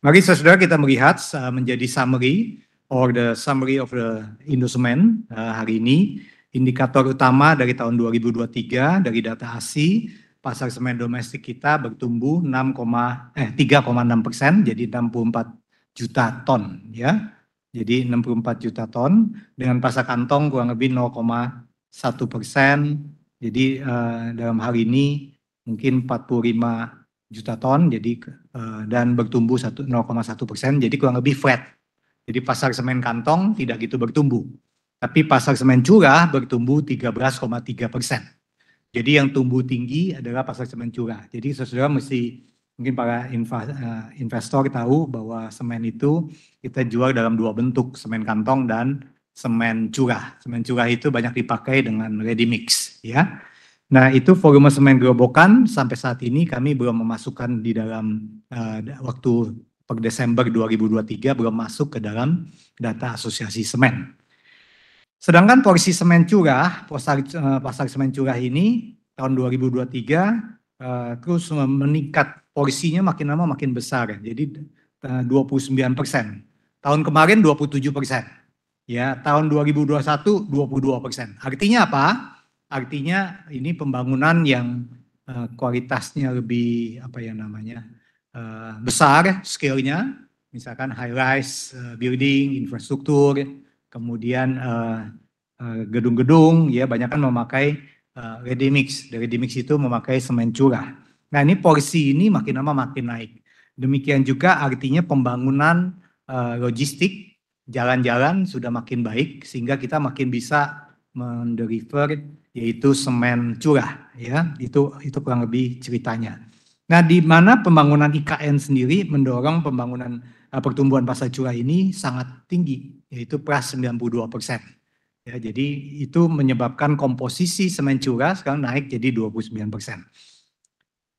Mari saudara kita melihat menjadi summary or the summary of the Indosemen hari ini. Indikator utama dari tahun 2023 dari data ASI, pasar semen domestik kita bertumbuh 3,6%, jadi 64 juta ton ya. Jadi 64 juta ton dengan pasar kantong kurang lebih 0,1%. Jadi dalam hal ini mungkin 45 juta ton, jadi dan bertumbuh 0,1%, jadi kurang lebih flat. Jadi pasar semen kantong tidak gitu bertumbuh, tapi pasar semen curah bertumbuh 13,3%. Jadi yang tumbuh tinggi adalah pasar semen curah. Jadi saudara mesti, mungkin para investor tahu bahwa semen itu kita jual dalam dua bentuk, semen kantong dan semen curah. Semen curah itu banyak dipakai dengan ready mix ya. Nah itu volume semen gerobokan sampai saat ini kami belum memasukkan di dalam waktu per Desember 2023 belum masuk ke dalam data asosiasi semen. Sedangkan porsi semen curah, pasar semen curah ini tahun 2023 terus meningkat, porsinya makin lama makin besar, jadi 29%. Tahun kemarin 27%. Ya, tahun 2021 22%. Artinya apa? Artinya ini pembangunan yang kualitasnya lebih besar scale-nya, misalkan high rise building, infrastruktur, kemudian gedung-gedung ya banyak kan memakai ready mix. Ready mix itu memakai semen curah. Nah ini porsi ini makin lama makin naik. Demikian juga artinya pembangunan logistik, jalan-jalan sudah makin baik sehingga kita makin bisa mendeliver yaitu semen curah ya, itu kurang lebih ceritanya. Nah di mana pembangunan IKN sendiri mendorong pembangunan pertumbuhan pasar curah ini sangat tinggi, yaitu plus 92%. Ya, jadi itu menyebabkan komposisi semen curah sekarang naik jadi 29%.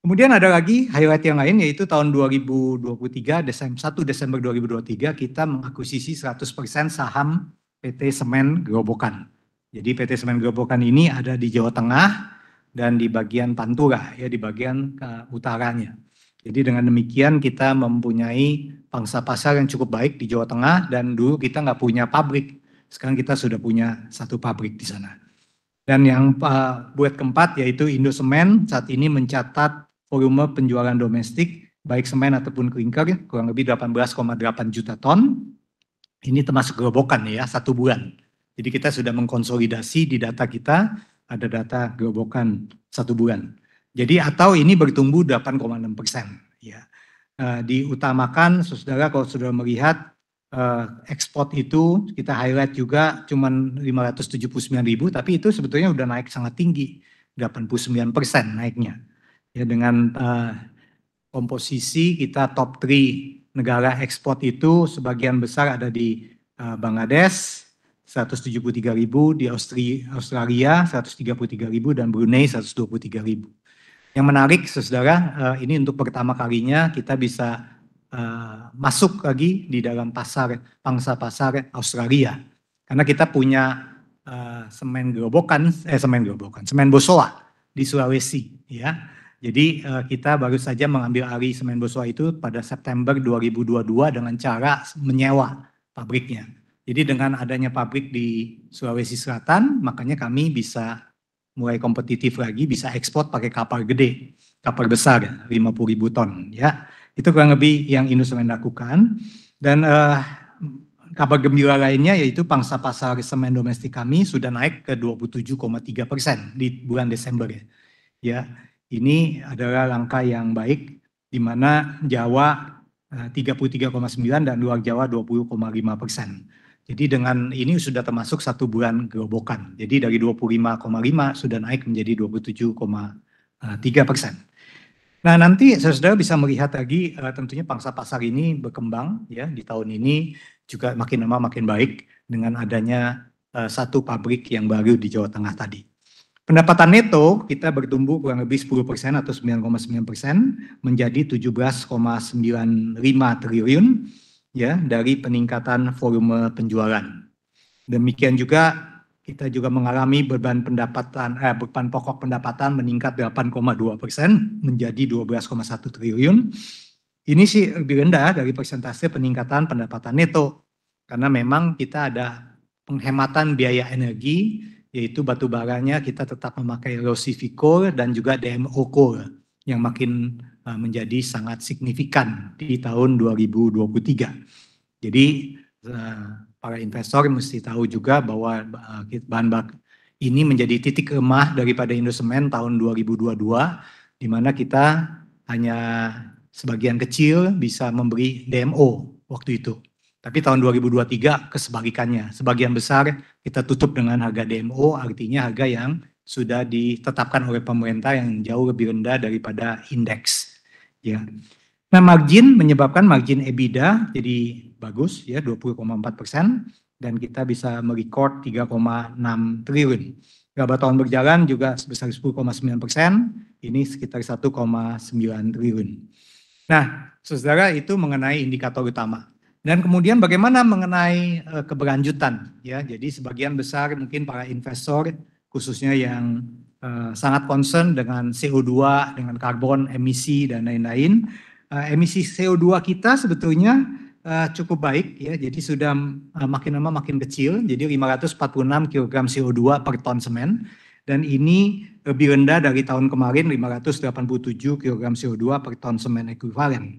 Kemudian ada lagi highlight yang lain yaitu tahun 2023, 1 Desember 2023 kita mengakuisisi 100% saham PT Semen Gerobokan. Jadi PT Semen Gerobokan ini ada di Jawa Tengah dan di bagian Pantura ya, di bagian utaranya. Jadi dengan demikian kita mempunyai pangsa pasar yang cukup baik di Jawa Tengah dan dulu kita nggak punya pabrik. Sekarang kita sudah punya satu pabrik di sana. Dan yang buat keempat yaitu Indosemen saat ini mencatat volume penjualan domestik baik semen ataupun klinker kurang lebih 18,8 juta ton. Ini termasuk gerobokan ya, 1 bulan. Jadi kita sudah mengkonsolidasi di data kita, ada data gerobokan 1 bulan. Jadi atau ini bertumbuh 8,6% ya. Diutamakan saudara kalau sudah melihat ekspor itu kita highlight juga cuman 579.000, tapi itu sebetulnya udah naik sangat tinggi, 89% naiknya. Ya dengan komposisi kita top 3 negara ekspor itu sebagian besar ada di Bangladesh 173.000, di Australia 133.000 dan Brunei 123.000. Yang menarik saudara, ini untuk pertama kalinya kita bisa masuk lagi di dalam pangsa pasar Australia. Karena kita punya semen Bosowa di Sulawesi ya. Jadi kita baru saja mengambil alih semen Bosowa itu pada September 2022 dengan cara menyewa pabriknya. Jadi dengan adanya pabrik di Sulawesi Selatan, makanya kami bisa mulai kompetitif lagi, bisa ekspor pakai kapal gede, kapal besar 50.000 ton ya. Itu kurang lebih yang Indosemen lakukan. Dan kabar gembira lainnya yaitu pangsa pasar semen domestik kami sudah naik ke 27,3% di bulan Desember ya. Ini adalah langkah yang baik di mana Jawa 33,9 dan luar Jawa 20,5%. Jadi dengan ini sudah termasuk 1 bulan gerobokan. Jadi dari 25,5 sudah naik menjadi 27,3%. Nah nanti saudara bisa melihat lagi tentunya pangsa pasar ini berkembang ya di tahun ini juga makin lama makin baik dengan adanya 1 pabrik yang baru di Jawa Tengah tadi. Pendapatan neto kita bertumbuh kurang lebih 10% atau 9,9% menjadi 17,95 triliun ya dari peningkatan volume penjualan. Demikian juga kita juga mengalami beban pokok pendapatan meningkat 8,2% menjadi 12,1 triliun. Ini sih lebih rendah dari persentase peningkatan pendapatan neto. Karena memang kita ada penghematan biaya energi, yaitu batu baranya kita tetap memakai Rosivi Core dan juga DMO Core yang makin menjadi sangat signifikan di tahun 2023. Jadi para investor mesti tahu juga bahwa bahan bakar ini menjadi titik lemah daripada Indosemen tahun 2022, di mana kita hanya sebagian kecil bisa memberi DMO waktu itu. Tapi tahun 2023 kesebalikannya. Sebagian besar kita tutup dengan harga DMO, artinya harga yang sudah ditetapkan oleh pemerintah yang jauh lebih rendah daripada indeks. Ya. Nah, margin menyebabkan margin EBITDA jadi bagus ya 20,4% dan kita bisa merecord 3,6 triliun. Laba tahun berjalan juga sebesar 10,9%, ini sekitar 1,9 triliun. Nah, saudara, itu mengenai indikator utama. Dan kemudian bagaimana mengenai keberlanjutan ya. Jadi sebagian besar mungkin para investor khususnya yang sangat concern dengan CO2, dengan karbon, emisi dan lain-lain. Emisi CO2 kita sebetulnya cukup baik ya. Jadi sudah makin lama makin kecil. Jadi 546 kg CO2 per ton semen. Dan ini lebih rendah dari tahun kemarin 587 kg CO2 per ton semen ekuivalen.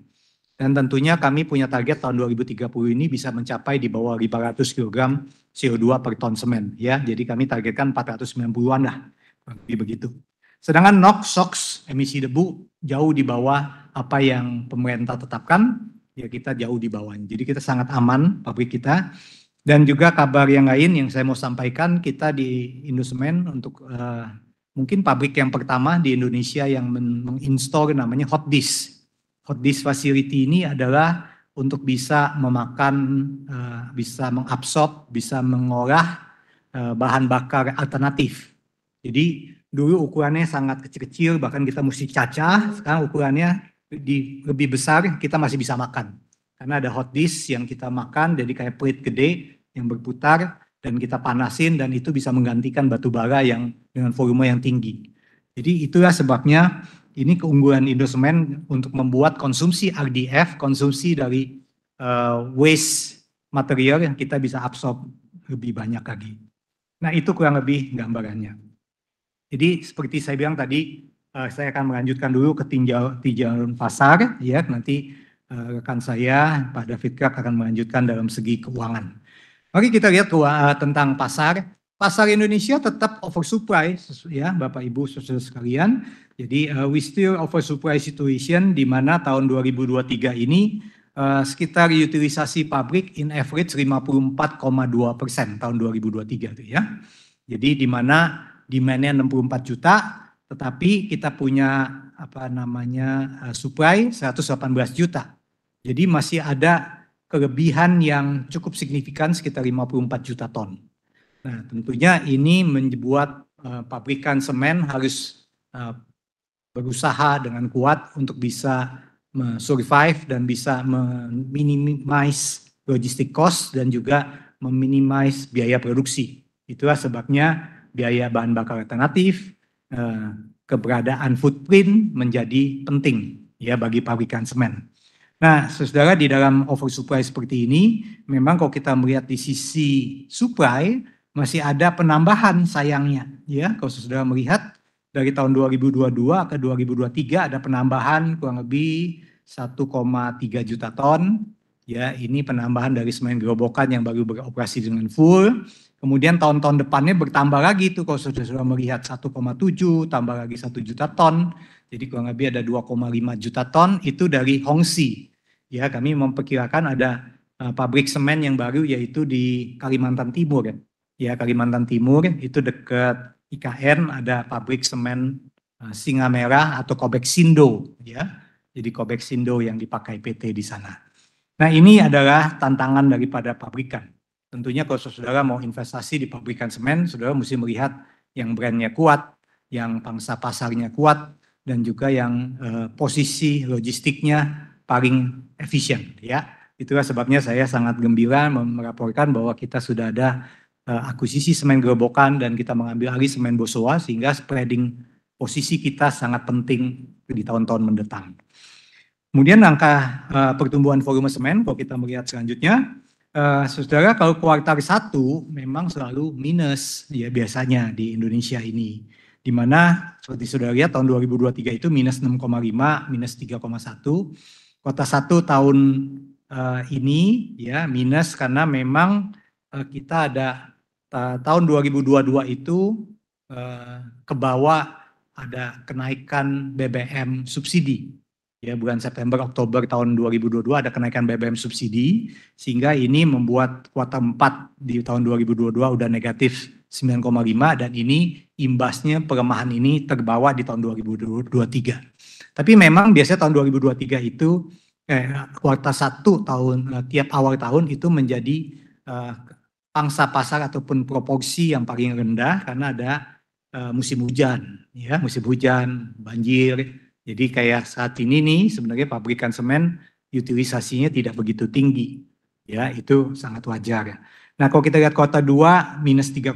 Dan tentunya kami punya target tahun 2030 ini bisa mencapai di bawah 500 kg CO2 per ton semen ya. Jadi kami targetkan 490-an lah. Lebih begitu. Sedangkan NOx, SOx, emisi debu jauh di bawah apa yang pemerintah tetapkan, ya kita jauh di bawahnya. Jadi kita sangat aman pabrik kita. Dan juga kabar yang lain yang saya mau sampaikan, kita di Indosemen untuk mungkin pabrik yang pertama di Indonesia yang menginstall namanya hot disk. Hot disk facility ini adalah untuk bisa memakan, bisa mengabsorb, bisa mengolah bahan bakar alternatif. Jadi dulu ukurannya sangat kecil-kecil, bahkan kita mesti cacah. Sekarang ukurannya lebih besar, kita masih bisa makan. Karena ada hot disk yang kita makan, jadi kayak plate gede yang berputar, dan kita panasin, dan itu bisa menggantikan batu bara yang dengan volume yang tinggi. Jadi itulah sebabnya ini keunggulan Indosemen untuk membuat konsumsi RDF, konsumsi dari waste material yang kita bisa absorb lebih banyak lagi. Nah, itu kurang lebih gambarannya. Jadi seperti saya bilang tadi, saya akan melanjutkan dulu ke tinjauan pasar, ya nanti rekan saya Pak David Krak akan melanjutkan dalam segi keuangan. Mari kita lihat tentang pasar. Pasar Indonesia tetap oversupply, ya Bapak Ibu saudara sekalian. Jadi we still oversupply situation di mana tahun 2023 ini sekitar utilisasi pabrik in average 54,2% tahun 2023 itu ya. Jadi di mana demand-nya 64 juta, tetapi kita punya supply 118 juta. Jadi masih ada kelebihan yang cukup signifikan sekitar 54 juta ton. Nah, tentunya ini membuat pabrikan semen harus berusaha dengan kuat untuk bisa survive dan bisa meminimize logistik cost dan juga meminimize biaya produksi. Itulah sebabnya biaya bahan bakar alternatif, keberadaan footprint menjadi penting ya bagi pabrikan semen. Nah, saudara, di dalam oversupply seperti ini, memang kalau kita melihat di sisi supply masih ada penambahan sayangnya ya. Kalau saudara melihat dari tahun 2022 ke 2023 ada penambahan kurang lebih 1,3 juta ton. Ya, ini penambahan dari semen gerobokan yang baru beroperasi dengan full. Kemudian tahun-tahun depannya bertambah lagi tuh kalau saudara melihat 1,7 tambah lagi 1 juta ton. Jadi kurang lebih ada 2,5 juta ton itu dari Hongxi. Ya, kami memperkirakan ada pabrik semen yang baru yaitu di Kalimantan Timur. Ya, Kalimantan Timur itu dekat IKN ada pabrik semen Singa Merah atau Kobeksindo ya. Jadi Kobeksindo yang dipakai PT di sana. Nah, ini adalah tantangan daripada pabrikan. Tentunya kalau saudara mau investasi di pabrikan semen, saudara mesti melihat yang brandnya kuat, yang pangsa pasarnya kuat, dan juga yang posisi logistiknya paling efisien. Ya, itulah sebabnya saya sangat gembira melaporkan bahwa kita sudah ada akuisisi semen gerobokan dan kita mengambil alih semen Bosowa sehingga spreading posisi kita sangat penting di tahun-tahun mendatang. Kemudian angka pertumbuhan volume semen, kalau kita melihat selanjutnya, saudara, kalau kuartal 1 memang selalu minus ya biasanya di Indonesia ini. Di mana seperti saudara lihat tahun 2023 itu minus 6,5, minus 3,1. Kuartal 1 tahun ini ya minus karena memang kita ada tahun 2022 itu ke bawah ada kenaikan BBM subsidi. Ya, bulan September Oktober tahun 2022 ada kenaikan BBM subsidi sehingga ini membuat kuartal 4 di tahun 2022 udah negatif 9,5 dan ini imbasnya pelemahan ini terbawa di tahun 2023. Tapi memang biasanya tahun 2023 itu kuartal 1 tahun tiap awal tahun itu menjadi pangsa pasar ataupun proporsi yang paling rendah karena ada musim hujan, ya musim hujan, banjir. Jadi kayak saat ini nih sebenarnya pabrikan semen utilisasinya tidak begitu tinggi, ya itu sangat wajar. Nah kalau kita lihat kuartal 2 minus 3,1,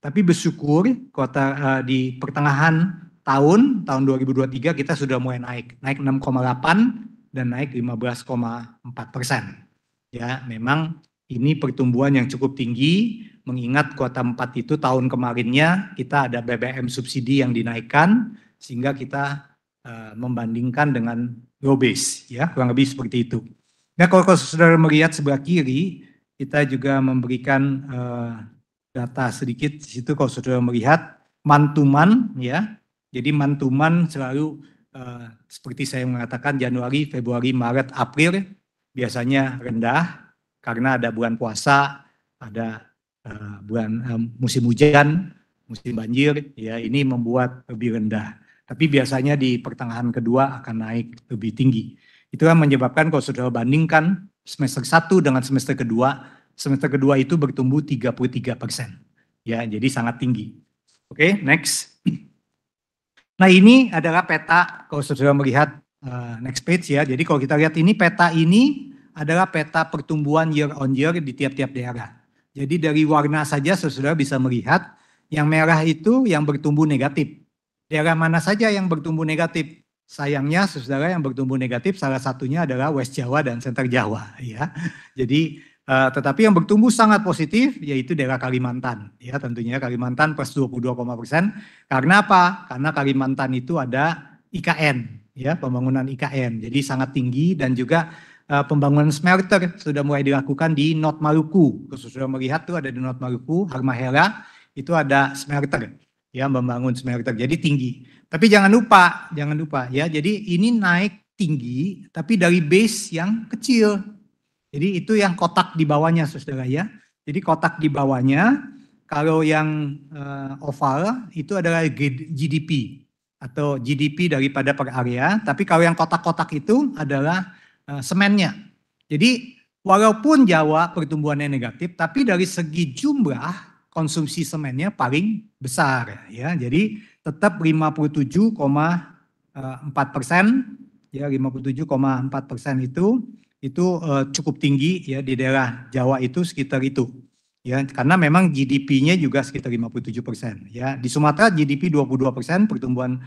tapi bersyukur kuartal di pertengahan tahun 2023 kita sudah mulai naik 6,8 dan naik 15,4%. Ya memang ini pertumbuhan yang cukup tinggi, mengingat kuartal 4 itu tahun kemarinnya kita ada BBM subsidi yang dinaikkan, sehingga kita membandingkan dengan low base, ya kurang lebih seperti itu. Nah kalau saudara melihat sebelah kiri, kita juga memberikan data sedikit di situ. Kalau saudara melihat mantuman, ya, jadi mantuman selalu seperti saya mengatakan Januari, Februari, Maret, April biasanya rendah karena ada bulan puasa, ada bulan musim hujan, musim banjir, ya ini membuat lebih rendah. Tapi biasanya di pertengahan kedua akan naik lebih tinggi. Itulah menyebabkan kalau saudara bandingkan semester 1 dengan semester kedua itu bertumbuh 33%. Ya, jadi sangat tinggi. Oke, next. Nah ini adalah peta kalau saudara melihat next page ya. Jadi kalau kita lihat ini peta ini adalah peta pertumbuhan year on year di tiap-tiap daerah. Jadi dari warna saja saudara bisa melihat yang merah itu yang bertumbuh negatif. Daerah mana saja yang bertumbuh negatif? Sayangnya saudara yang bertumbuh negatif salah satunya adalah West Jawa dan Center Jawa ya. Jadi tetapi yang bertumbuh sangat positif yaitu daerah Kalimantan ya, tentunya Kalimantan plus 22,%. Karena apa? Karena Kalimantan itu ada IKN ya, pembangunan IKN. Jadi sangat tinggi dan juga pembangunan smelter sudah mulai dilakukan di North Maluku. Kalau sudah melihat tuh ada di North Maluku, Halmahera itu ada smelter. Ya membangun smelter, jadi tinggi. Tapi jangan lupa ya. Jadi ini naik tinggi, tapi dari base yang kecil. Jadi itu yang kotak di bawahnya, saudara ya. Jadi kotak di bawahnya, kalau yang oval itu adalah GDP atau GDP daripada per area. Tapi kalau yang kotak-kotak itu adalah semennya. Jadi walaupun Jawa pertumbuhannya negatif, tapi dari segi jumlah konsumsi semennya paling besar ya, jadi tetap 57,4%, ya 57,4% itu cukup tinggi ya di daerah Jawa itu sekitar itu ya, karena memang GDP-nya juga sekitar 57% ya. Di Sumatera GDP 22%, pertumbuhan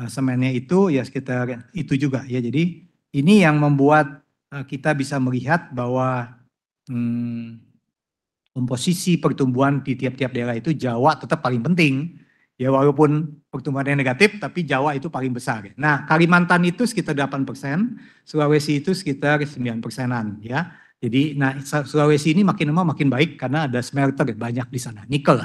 semennya itu ya sekitar itu juga ya. Jadi ini yang membuat kita bisa melihat bahwa komposisi pertumbuhan di tiap-tiap daerah itu Jawa tetap paling penting. Ya walaupun pertumbuhannya negatif, tapi Jawa itu paling besar. Nah Kalimantan itu sekitar 8%, Sulawesi itu sekitar 9%-an ya. Jadi nah Sulawesi ini makin lama makin baik karena ada smelter banyak di sana, nikel.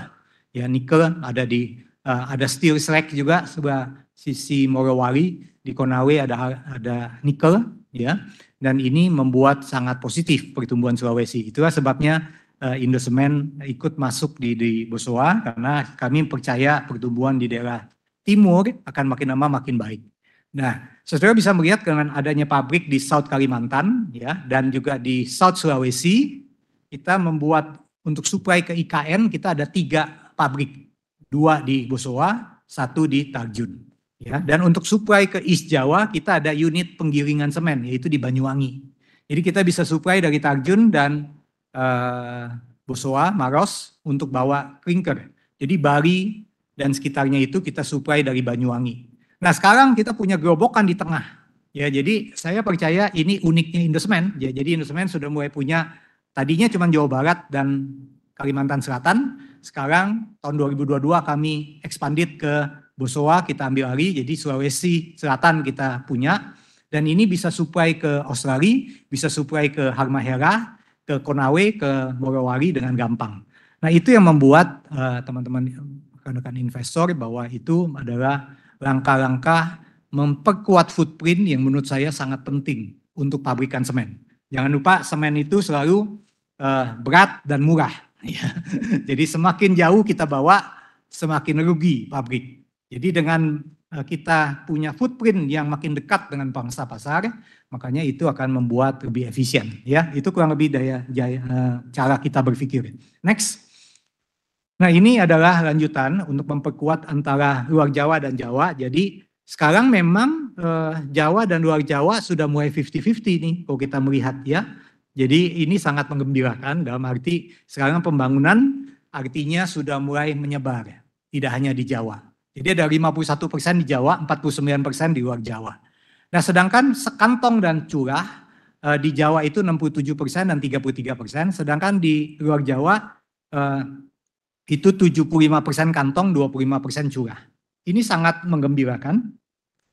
Ya nikel ada steel slag juga sebelah sisi Morowali, di Konawe ada nikel ya. Dan ini membuat sangat positif pertumbuhan Sulawesi. Itulah sebabnya Indosemen ikut masuk di Bosowa karena kami percaya pertumbuhan di daerah timur akan makin lama makin baik. Nah, saudara bisa melihat dengan adanya pabrik di South Kalimantan ya dan juga di South Sulawesi, kita membuat untuk supply ke IKN kita ada 3 pabrik, 2 di Bosowa, 1 di Tarjun. Ya, dan untuk supply ke East Jawa kita ada unit penggilingan semen yaitu di Banyuwangi. Jadi kita bisa supply dari Tarjun dan Bosowa, Maros untuk bawa klinker. Jadi Bari dan sekitarnya itu kita supply dari Banyuwangi. Nah sekarang kita punya gerobokan di tengah. Ya, jadi saya percaya ini uniknya Indosemen. Ya, jadi Indosemen sudah mulai punya, tadinya cuma Jawa Barat dan Kalimantan Selatan. Sekarang tahun 2022 kami expanded ke Bosowa, kita ambil alih. Jadi Sulawesi Selatan kita punya. Dan ini bisa supply ke Australia, bisa supply ke Halmahera, ke Konawe, ke Morowali dengan gampang. Nah, itu yang membuat teman-teman rekan-rekan investor bahwa itu adalah langkah-langkah memperkuat footprint yang menurut saya sangat penting untuk pabrikan semen. Jangan lupa semen itu selalu berat dan murah. Jadi semakin jauh kita bawa, semakin rugi pabrik. Jadi dengan kita punya footprint yang makin dekat dengan pangsa pasar, makanya itu akan membuat lebih efisien. Ya, itu kurang lebih cara kita berpikir. Next. Nah, ini adalah lanjutan untuk memperkuat antara luar Jawa dan Jawa. Jadi sekarang memang Jawa dan luar Jawa sudah mulai 50-50 nih kalau kita melihat ya. Jadi ini sangat menggembirakan dalam arti sekarang pembangunan artinya sudah mulai menyebar. Tidak hanya di Jawa. Jadi ada 51% di Jawa, 49% di luar Jawa. Nah, sedangkan sekantong dan curah di Jawa itu 67% dan 33%. Sedangkan di luar Jawa itu 75% kantong, 25% curah. Ini sangat menggembirakan.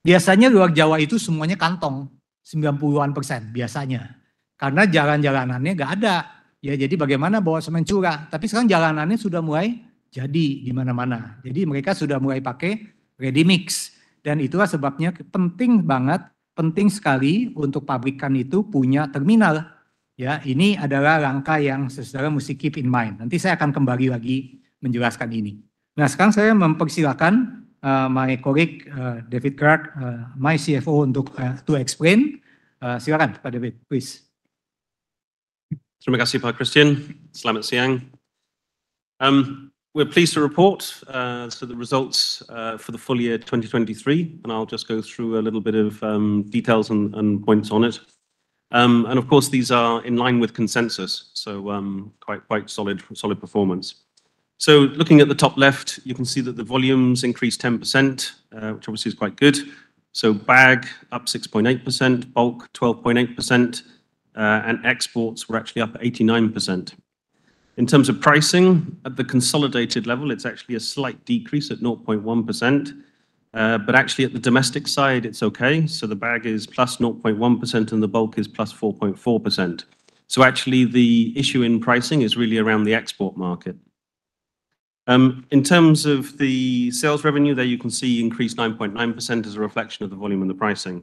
Biasanya luar Jawa itu semuanya kantong, 90-an% biasanya. Karena jalan-jalanannya nggak ada. Ya, jadi bagaimana bawa semen curah. Tapi sekarang jalanannya sudah mulai jadi di mana-mana. Jadi mereka sudah mulai pakai ready mix. Dan itulah sebabnya penting banget, penting sekali untuk pabrikan itu punya terminal. Ya, ini adalah langkah yang saudara mesti keep in mind. Nanti saya akan kembali lagi menjelaskan ini. Nah, sekarang saya mempersilakan my colleague David Clark, my CFO untuk to explain. Silakan Pak David, please. Terima kasih Pak Christian. Selamat siang. We're pleased to report the results for the full year 2023, and I'll just go through a little bit of details and points on it. And of course, these are in line with consensus, so quite solid performance. So looking at the top left, you can see that the volumes increased 10%, which obviously is quite good. So bag up 6.8%, bulk 12.8%, and exports were actually up 89%. In terms of pricing, at the consolidated level, it's actually a slight decrease at 0.1%. But actually at the domestic side, it's okay. So the bag is plus 0.1% and the bulk is plus 4.4%. So actually the issue in pricing is really around the export market. In terms of the sales revenue, there you can see increased 9.9% as a reflection of the volume and the pricing.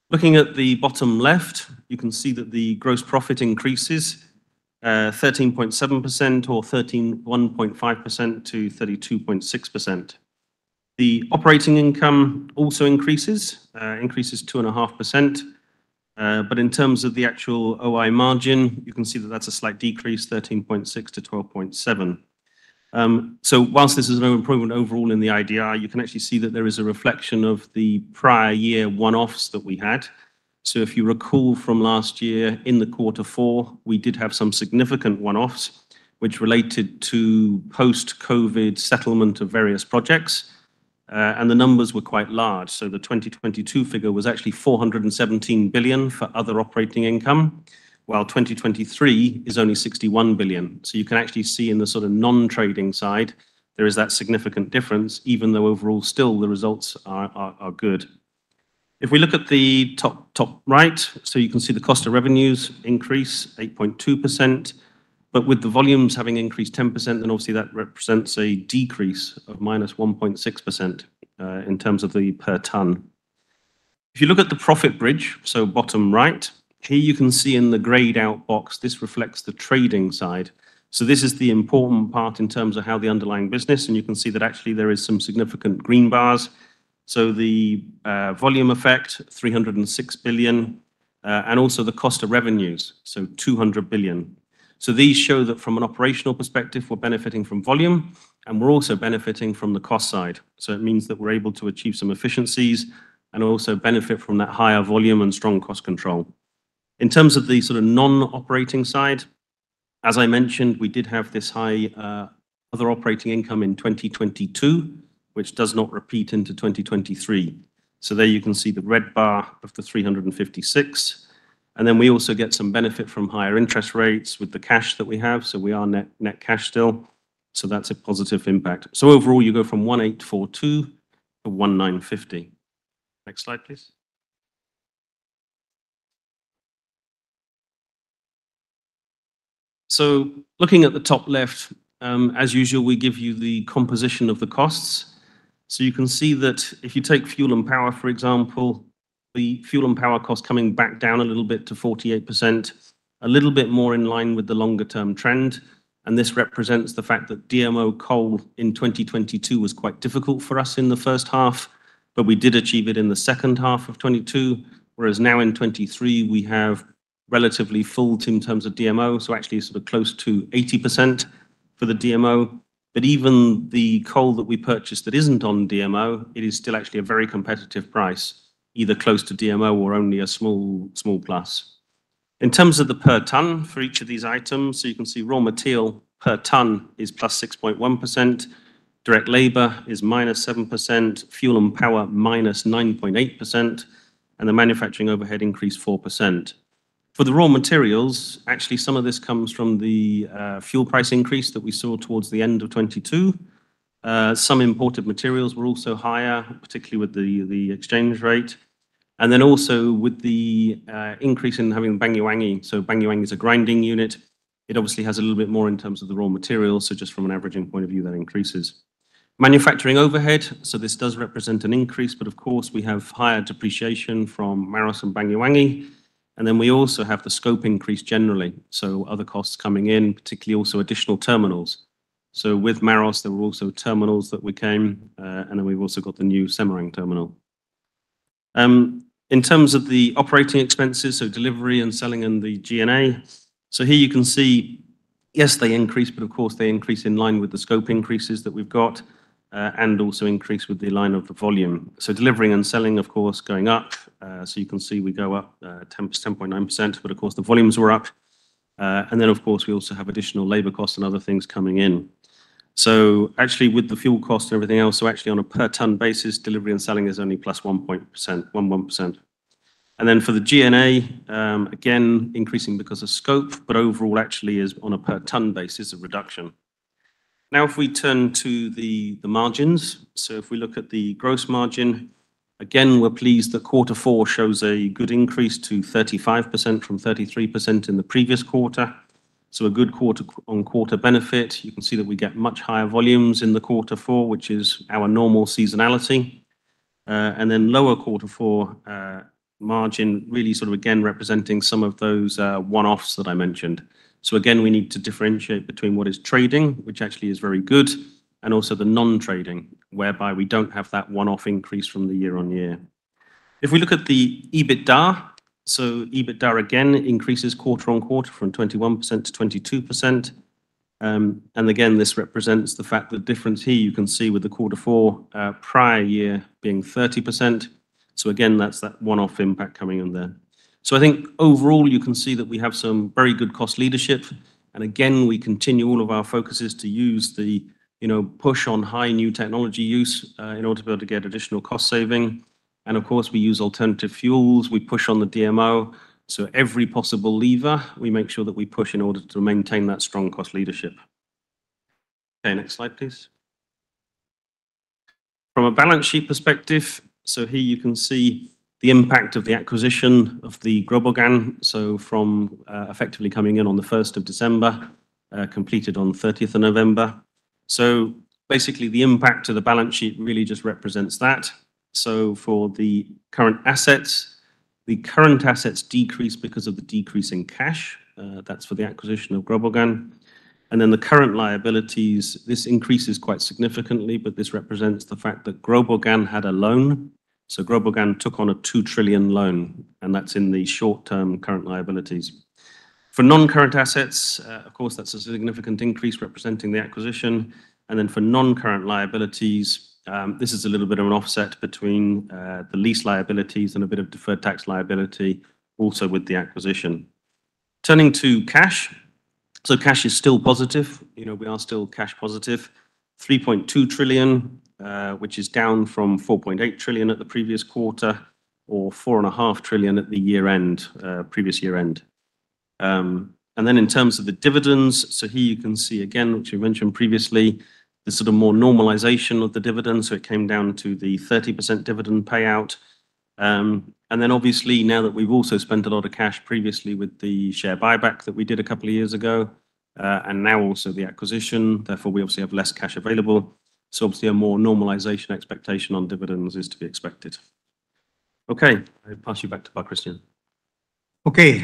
Looking at the bottom left, you can see that the gross profit increases 13.7% or 1.5% to 32.6%. The operating income also increases 2.5%. But in terms of the actual OI margin, you can see that that's a slight decrease, 13.6 to 12.7. So whilst this is an improvement overall in the IDR, you can actually see that there is a reflection of the prior year one-offs that we had. So if you recall from last year in the Q4, we did have some significant one-offs which related to post-COVID settlement of various projects. And the numbers were quite large. So the 2022 figure was actually 417 billion for other operating income, while 2023 is only 61 billion. So you can actually see in the sort of non-trading side, there is that significant difference, even though overall still the results are good. If we look at the top right, so you can see the cost of revenues increase 8.2%, but with the volumes having increased 10%, then obviously that represents a decrease of minus 1.6% in terms of the per ton. If you look at the profit bridge, so bottom right, here you can see in the grayed out box, this reflects the trading side. So this is the important part in terms of how the underlying business, and you can see that actually there is some significant green bars. So the volume effect, 306 billion, and also the cost of revenues, so 200 billion. So these show that from an operational perspective, we're benefiting from volume, and we're also benefiting from the cost side. So it means that we're able to achieve some efficiencies and also benefit from that higher volume and strong cost control. In terms of the sort of non-operating side, as I mentioned, we did have this high other operating income in 2022, which does not repeat into 2023. So there you can see the red bar of the 356. And then we also get some benefit from higher interest rates with the cash that we have. So we are net cash still. So that's a positive impact. So overall, you go from 1842 to 1950. Next slide, please. So looking at the top left, as usual, we give you the composition of the costs. So you can see that if you take fuel and power, for example, the fuel and power cost coming back down a little bit to 48%, a little bit more in line with the longer term trend. And this represents the fact that DMO coal in 2022 was quite difficult for us in the first half, but we did achieve it in the second half of 22, whereas now in 23, we have relatively full in terms of DMO, so actually sort of close to 80% for the DMO. But even the coal that we purchased that isn't on DMO, it is still actually a very competitive price, either close to DMO or only a small plus. In terms of the per ton for each of these items, so you can see raw material per ton is plus 6.1%, direct labor is minus 7%, fuel and power minus 9.8%, and the manufacturing overhead increased 4%. For the raw materials, actually some of this comes from the fuel price increase that we saw towards the end of 22. Some imported materials were also higher, particularly with the exchange rate. And then also with the increase in having Banyuwangi. So Banyuwangi is a grinding unit. It obviously has a little bit more in terms of the raw materials. So just from an averaging point of view, that increases. Manufacturing overhead. So this does represent an increase, but of course we have higher depreciation from Maros and Banyuwangi. And then we also have the scope increase generally. So other costs coming in, particularly also additional terminals. So with Maros, there were also terminals that we came, and then we've also got the new Semarang terminal. In terms of the operating expenses, so delivery and selling and the G&A. So here you can see, yes, they increase, but of course they increase in line with the scope increases that we've got. And also increase with the line of the volume. So delivering and selling, of course, going up. So you can see we go up 10.9%, but of course the volumes were up. And then of course we also have additional labor costs and other things coming in. So actually with the fuel cost and everything else, so actually on a per ton basis, delivery and selling is only plus 1%. And then for the G&A, again, increasing because of scope, but overall actually is on a per ton basis a reduction. Now, if we turn to the margins, so if we look at the gross margin, again, we're pleased that Q4 shows a good increase to 35% from 33% in the previous quarter. So a good quarter-on-quarter benefit. You can see that we get much higher volumes in the Q4, which is our normal seasonality. And then lower Q4 margin really sort of again representing some of those one-offs that I mentioned. So again, we need to differentiate between what is trading, which actually is very good, and also the non-trading, whereby we don't have that one-off increase from the year on year. If we look at the EBITDA, so EBITDA again increases quarter on quarter from 21% to 22%. And again, this represents the fact that the difference here you can see with the Q4 prior year being 30%. So again, that's that one-off impact coming in there. So I think overall, you can see that we have some very good cost leadership. And again, we continue all of our focuses to use the push on high new technology use in order to be able to get additional cost saving. And of course, we use alternative fuels. We push on the DMO. So every possible lever, we make sure that we push in order to maintain that strong cost leadership. Okay, next slide, please. From a balance sheet perspective, so here you can see the impact of the acquisition of the Grobogan, so from effectively coming in on the 1st of December, completed on 30th of November. So basically the impact to the balance sheet really just represents that. So for the current assets decrease because of the decrease in cash. That's for the acquisition of Grobogan. And then the current liabilities, this increases quite significantly, but this represents the fact that Grobogan had a loan. So Grobogan took on a 2 trillion loan, and that's in the short-term current liabilities. For non-current assets, of course, that's a significant increase representing the acquisition. And then for non-current liabilities, this is a little bit of an offset between the lease liabilities and a bit of deferred tax liability, also with the acquisition. Turning to cash. So cash is still positive. We are still cash positive. 3.2 trillion, which is down from 4.8 trillion at the previous quarter, or 4.5 trillion at the year end, previous year end. And then in terms of the dividends, so here you can see again, which we mentioned previously, the sort of more normalization of the dividend. So it came down to the 30% dividend payout. And then obviously now that we've also spent a lot of cash previously with the share buyback that we did a couple of years ago, and now also the acquisition, therefore we obviously have less cash available. So obviously a more normalization expectation on dividends is to be expected. Okay, I pass you back to Pak Christian. Oke,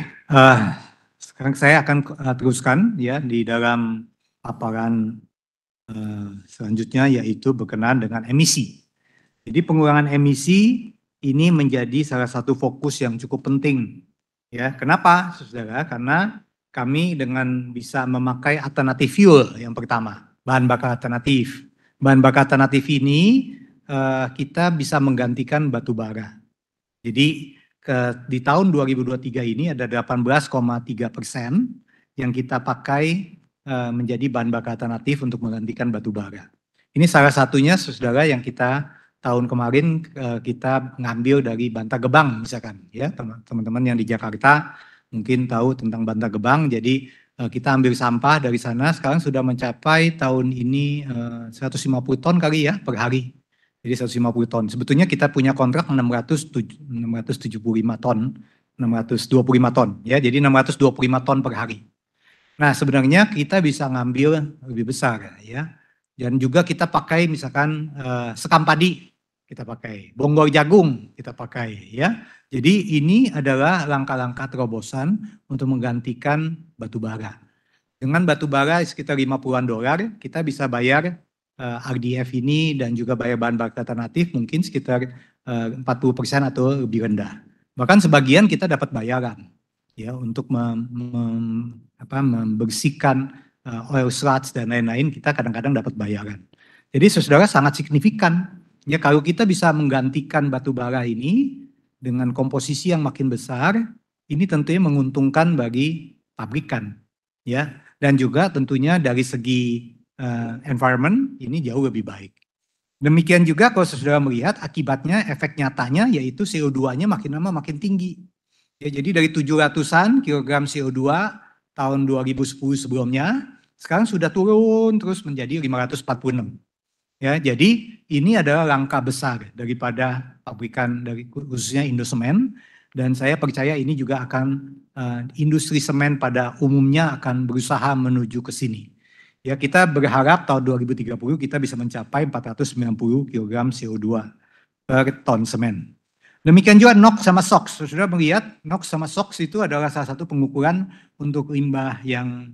sekarang saya akan teruskan ya di dalam paparan selanjutnya, yaitu berkenaan dengan emisi. Jadi pengurangan emisi ini menjadi salah satu fokus yang cukup penting. Ya, kenapa, saudara? Karena kami dengan bisa memakai alternatif fuel yang pertama, bahan bakar alternatif. Bahan bakar alternatif ini kita bisa menggantikan batu bara. Jadi di tahun 2023 ini ada 18,3% yang kita pakai menjadi bahan bakar alternatif untuk menggantikan batu bara. Ini salah satunya, saudara, yang kita tahun kemarin kita ngambil dari Bantar Gebang misalkan, ya teman-teman yang di Jakarta mungkin tahu tentang Bantar Gebang. Jadi kita ambil sampah dari sana, sekarang sudah mencapai tahun ini 150 ton kali ya per hari. Jadi 150 ton. Sebetulnya kita punya kontrak 675 ton, 625 ton, ya. Jadi 625 ton per hari. Nah, sebenarnya kita bisa ngambil lebih besar, ya. Dan juga kita pakai misalkan sekam padi kita pakai, bonggol jagung kita pakai, ya. Jadi ini adalah langkah-langkah terobosan untuk menggantikan batu bara. Dengan batu bara sekitar $50-an, kita bisa bayar RDF ini dan juga bayar bahan bakar alternatif mungkin sekitar 40% atau lebih rendah. Bahkan sebagian kita dapat bayaran, ya, untuk membersihkan oil sludge dan lain-lain, kita kadang-kadang dapat bayaran. Jadi saudara sangat signifikan. Ya, kalau kita bisa menggantikan batu bara ini dengan komposisi yang makin besar, ini tentunya menguntungkan bagi pabrikan, ya, dan juga tentunya dari segi environment ini jauh lebih baik. Demikian juga kalau saudara melihat akibatnya, efek nyatanya yaitu CO2-nya makin lama makin tinggi. Ya, jadi dari 700-an kilogram CO2 tahun 2010 sebelumnya, sekarang sudah turun terus menjadi 546. Ya, jadi ini adalah langkah besar daripada pabrikan, dari khususnya Indosemen, dan saya percaya ini juga akan industri semen pada umumnya akan berusaha menuju ke sini. Ya, kita berharap tahun 2030 kita bisa mencapai 490 kg CO2 per ton semen. Demikian juga NOx sama SOx. Saudara melihat NOx sama SOx itu adalah salah satu pengukuran untuk limbah yang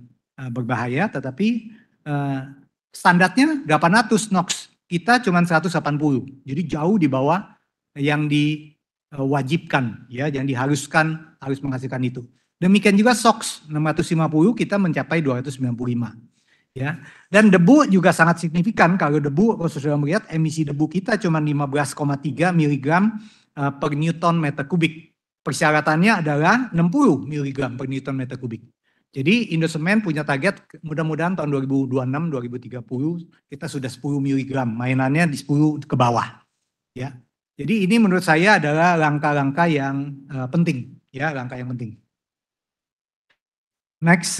berbahaya, tetapi standarnya 800 NOx, kita cuma 180, jadi jauh di bawah yang diwajibkan, ya, yang diharuskan harus menghasilkan itu. Demikian juga SOx 650, kita mencapai 295. Ya, dan debu juga sangat signifikan. Kalau debu, kalau saudara melihat emisi debu kita cuma 15,3 mg per Newton meter kubik. Persyaratannya adalah 60 mg per Newton meter kubik. Jadi Indosemen punya target mudah-mudahan tahun 2026-2030 kita sudah 10 mg, mainannya di 10 ke bawah. Ya, jadi ini menurut saya adalah langkah-langkah yang penting, ya, langkah yang penting. Next,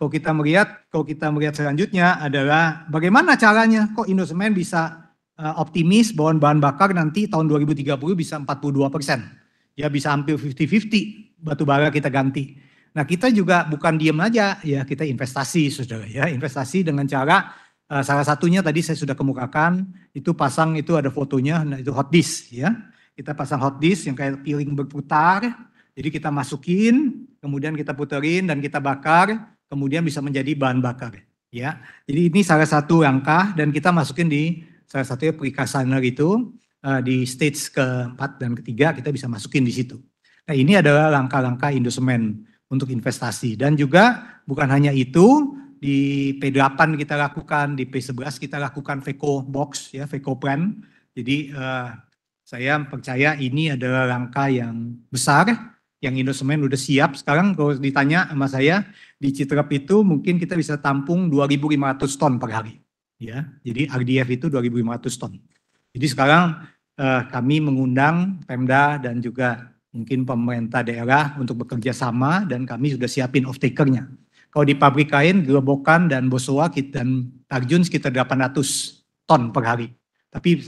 kalau kita melihat selanjutnya adalah bagaimana caranya kok Indosemen bisa optimis bahwa bahan bakar nanti tahun 2030 bisa 42%. Ya, bisa hampir 50-50 batu bara kita ganti. Nah, kita juga bukan diam aja, ya, kita investasi, saudara, ya, investasi dengan cara salah satunya tadi saya sudah kemukakan, itu pasang, itu ada fotonya, nah itu hot disk, ya. Kita pasang hot disk yang kayak piring berputar. Jadi kita masukin, kemudian kita puterin dan kita bakar, kemudian bisa menjadi bahan bakar. Ya, jadi ini salah satu langkah dan kita masukin di salah satu precassaner itu di stage keempat dan ketiga kita bisa masukin di situ. Nah, ini adalah langkah-langkah Indosemen untuk investasi dan juga bukan hanya itu, di P8 kita lakukan, di P11 kita lakukan Veco Box, ya, Veco Plan. Jadi saya percaya ini adalah langkah yang besar yang Indosemen udah siap. Sekarang kalau ditanya sama saya, di Citrep itu mungkin kita bisa tampung 2.500 ton per hari. ya. Jadi RDF itu 2.500 ton. Jadi sekarang kami mengundang Pemda dan juga mungkin pemerintah daerah untuk bekerja sama dan kami sudah siapin off-takernya. Kalau di pabrik kain, Gerobokan dan Bosowa dan Tarjun sekitar 800 ton per hari. Tapi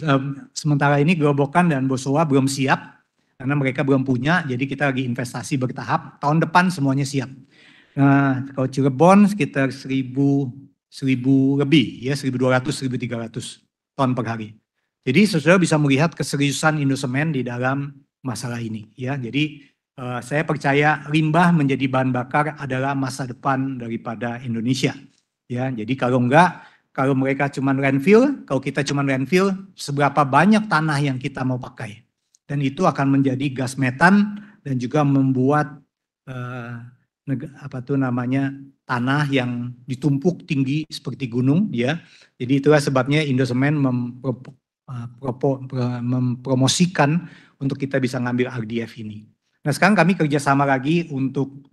sementara ini Gerobokan dan Bosowa belum siap karena mereka belum punya, jadi kita lagi investasi bertahap. Tahun depan semuanya siap. Nah, kalau Cirebon sekitar 1.000 lebih, ya 1.200, 1.300 ton per hari. Jadi saudara bisa melihat keseriusan Indosemen di dalam masalah ini, ya. Jadi saya percaya limbah menjadi bahan bakar adalah masa depan daripada Indonesia, ya. Jadi kalau mereka cuma landfill, kalau kita cuma landfill, seberapa banyak tanah yang kita mau pakai? Dan itu akan menjadi gas metan dan juga membuat tanah yang ditumpuk tinggi seperti gunung, ya. Jadi itulah sebabnya Indosemen mempromosikan untuk kita bisa ngambil RDF ini. Nah sekarang kami kerjasama lagi untuk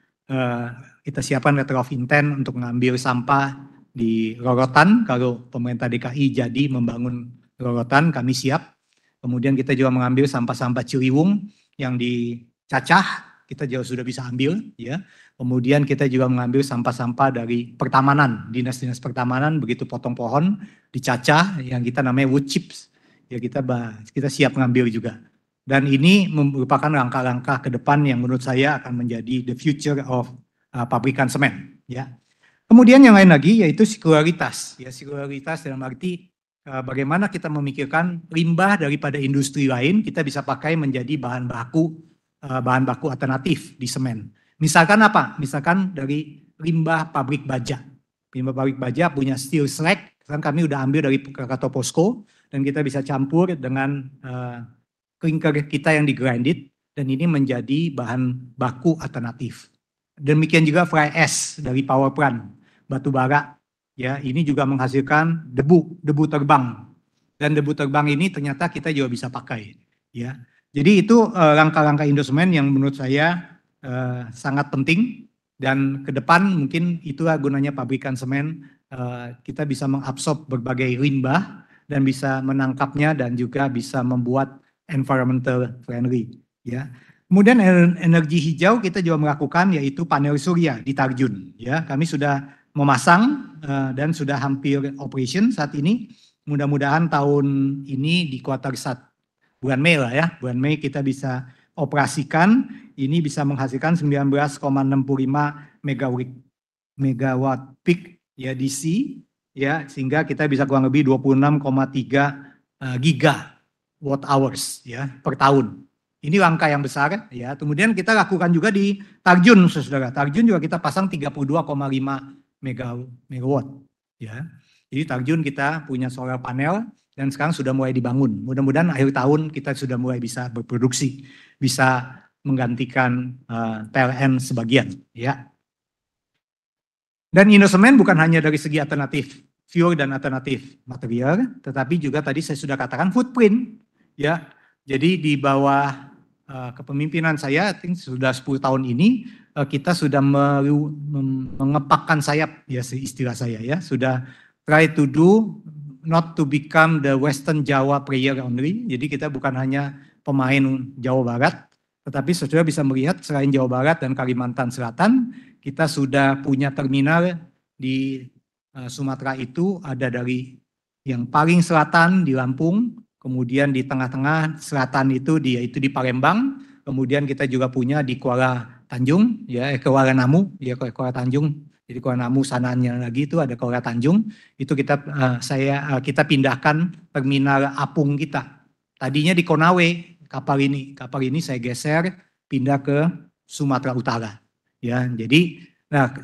kita siapkan letter of intent untuk mengambil sampah di Rorotan. Kalau pemerintah DKI jadi membangun Rorotan, kami siap. Kemudian kita juga mengambil sampah-sampah Ciliwung yang di Cacah, kita juga sudah bisa ambil, ya. Kemudian kita juga mengambil sampah-sampah dari pertamanan, dinas-dinas pertamanan, begitu potong pohon di Cacah yang kita namanya wood chips, ya kita siap mengambil juga. Dan ini merupakan langkah-langkah ke depan yang menurut saya akan menjadi the future of pabrikan semen, ya. Kemudian yang lain lagi yaitu sirkularitas, ya sirkularitas dalam arti bagaimana kita memikirkan limbah daripada industri lain kita bisa pakai menjadi bahan baku alternatif di semen. Misalkan apa? Misalkan dari limbah pabrik baja. Limbah pabrik baja punya steel slag, kan kami udah ambil dari Krakatau Posko dan kita bisa campur dengan clinker kita yang digrinded dan ini menjadi bahan baku alternatif. Demikian juga fly ash dari power plant batu bara. Ya, ini juga menghasilkan debu terbang. Dan debu terbang ini ternyata kita juga bisa pakai, ya. Jadi itu langkah-langkah Indosemen yang menurut saya sangat penting dan ke depan mungkin itulah gunanya pabrikan semen, kita bisa mengabsorb berbagai limbah dan bisa menangkapnya dan juga bisa membuat environmental friendly, ya. Kemudian energi hijau kita juga melakukan yaitu panel surya di Tarjun, ya. Kami sudah memasang dan sudah hampir operation saat ini. Mudah-mudahan tahun ini di kuartal 1 bulan Mei lah ya, bulan Mei kita bisa operasikan. Ini bisa menghasilkan 19,65 megawatt peak ya DC, ya sehingga kita bisa kurang lebih 26,3 gigawatt hours ya per tahun. Ini langkah yang besar ya. Kemudian kita lakukan juga di Tarjun, saudara. Tarjun juga kita pasang 32,5 megawatt ya. Jadi Tarjun kita punya solar panel dan sekarang sudah mulai dibangun. Mudah-mudahan akhir tahun kita sudah mulai bisa berproduksi, bisa menggantikan PLN sebagian ya. Dan Indosemen bukan hanya dari segi alternatif fuel dan alternatif material, tetapi juga tadi saya sudah katakan footprint ya. Jadi di bawah kepemimpinan saya, sudah 10 tahun ini kita sudah mengepakkan sayap ya istilah saya ya, sudah try to do not to become the Western Jawa player only. Jadi kita bukan hanya pemain Jawa Barat, tetapi saudara bisa melihat selain Jawa Barat dan Kalimantan Selatan, kita sudah punya terminal di Sumatera itu ada dari yang paling selatan di Lampung, kemudian di tengah-tengah selatan itu yaitu di Palembang, kemudian kita juga punya di Kuala Tanjung, ya Kuala Namu, ya Kuala Tanjung. Jadi Kuala Namu sananya lagi itu ada Kuala Tanjung. Itu kita pindahkan terminal apung kita. Tadinya di Konawe kapal ini saya geser pindah ke Sumatera Utara. Ya, jadi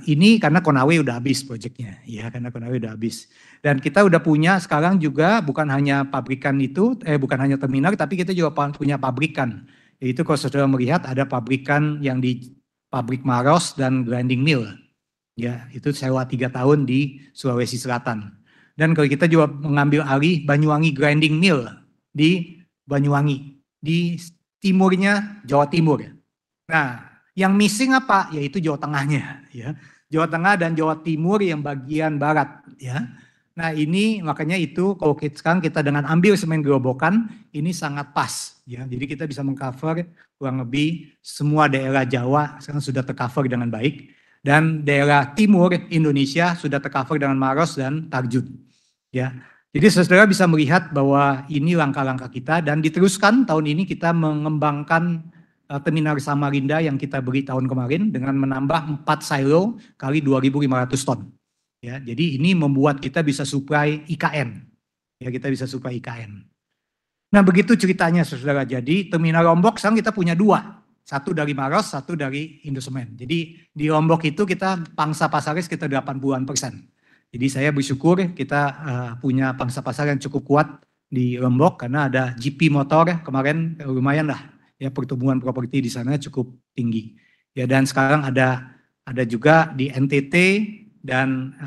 ini karena Konawe udah habis proyeknya, ya karena Konawe udah habis. Dan kita udah punya sekarang juga bukan hanya pabrikan itu, bukan hanya terminal, tapi kita juga punya pabrikan. Yaitu kalau saudara melihat ada pabrikan yang di pabrik Maros dan grinding mill. Ya, itu sewa 3 tahun di Sulawesi Selatan. Dan kalau kita juga mengambil alih Banyuwangi grinding mill di Banyuwangi, di timurnya Jawa Timur. Nah, yang missing apa? Yaitu Jawa Tengahnya, ya. Jawa Tengah dan Jawa Timur yang bagian barat, ya. Nah ini makanya itu kalau sekarang kita dengan ambil semen gerobokan ini sangat pas ya. Jadi kita bisa mengcover kurang lebih semua daerah Jawa sekarang sudah tercover dengan baik dan daerah timur Indonesia sudah tercover dengan Maros dan Tarjun ya. Jadi saudara bisa melihat bahwa ini langkah-langkah kita dan diteruskan tahun ini kita mengembangkan terminal Samarinda yang kita beri tahun kemarin dengan menambah 4 silo kali 2.500 ton. Ya, jadi ini membuat kita bisa supply IKN. Ya, kita bisa supply IKN. Nah, begitu ceritanya saudara. Jadi terminal Lombok sekarang kita punya 2. Satu dari Maros, satu dari Indosemen. Jadi di Lombok itu kita pangsa pasarnya sekitar 80-an%. Jadi saya bersyukur kita punya pangsa pasar yang cukup kuat di Lombok karena ada GP Motor kemarin lumayan lah. Ya, pertumbuhan properti di sana cukup tinggi. Ya, dan sekarang ada juga di NTT dan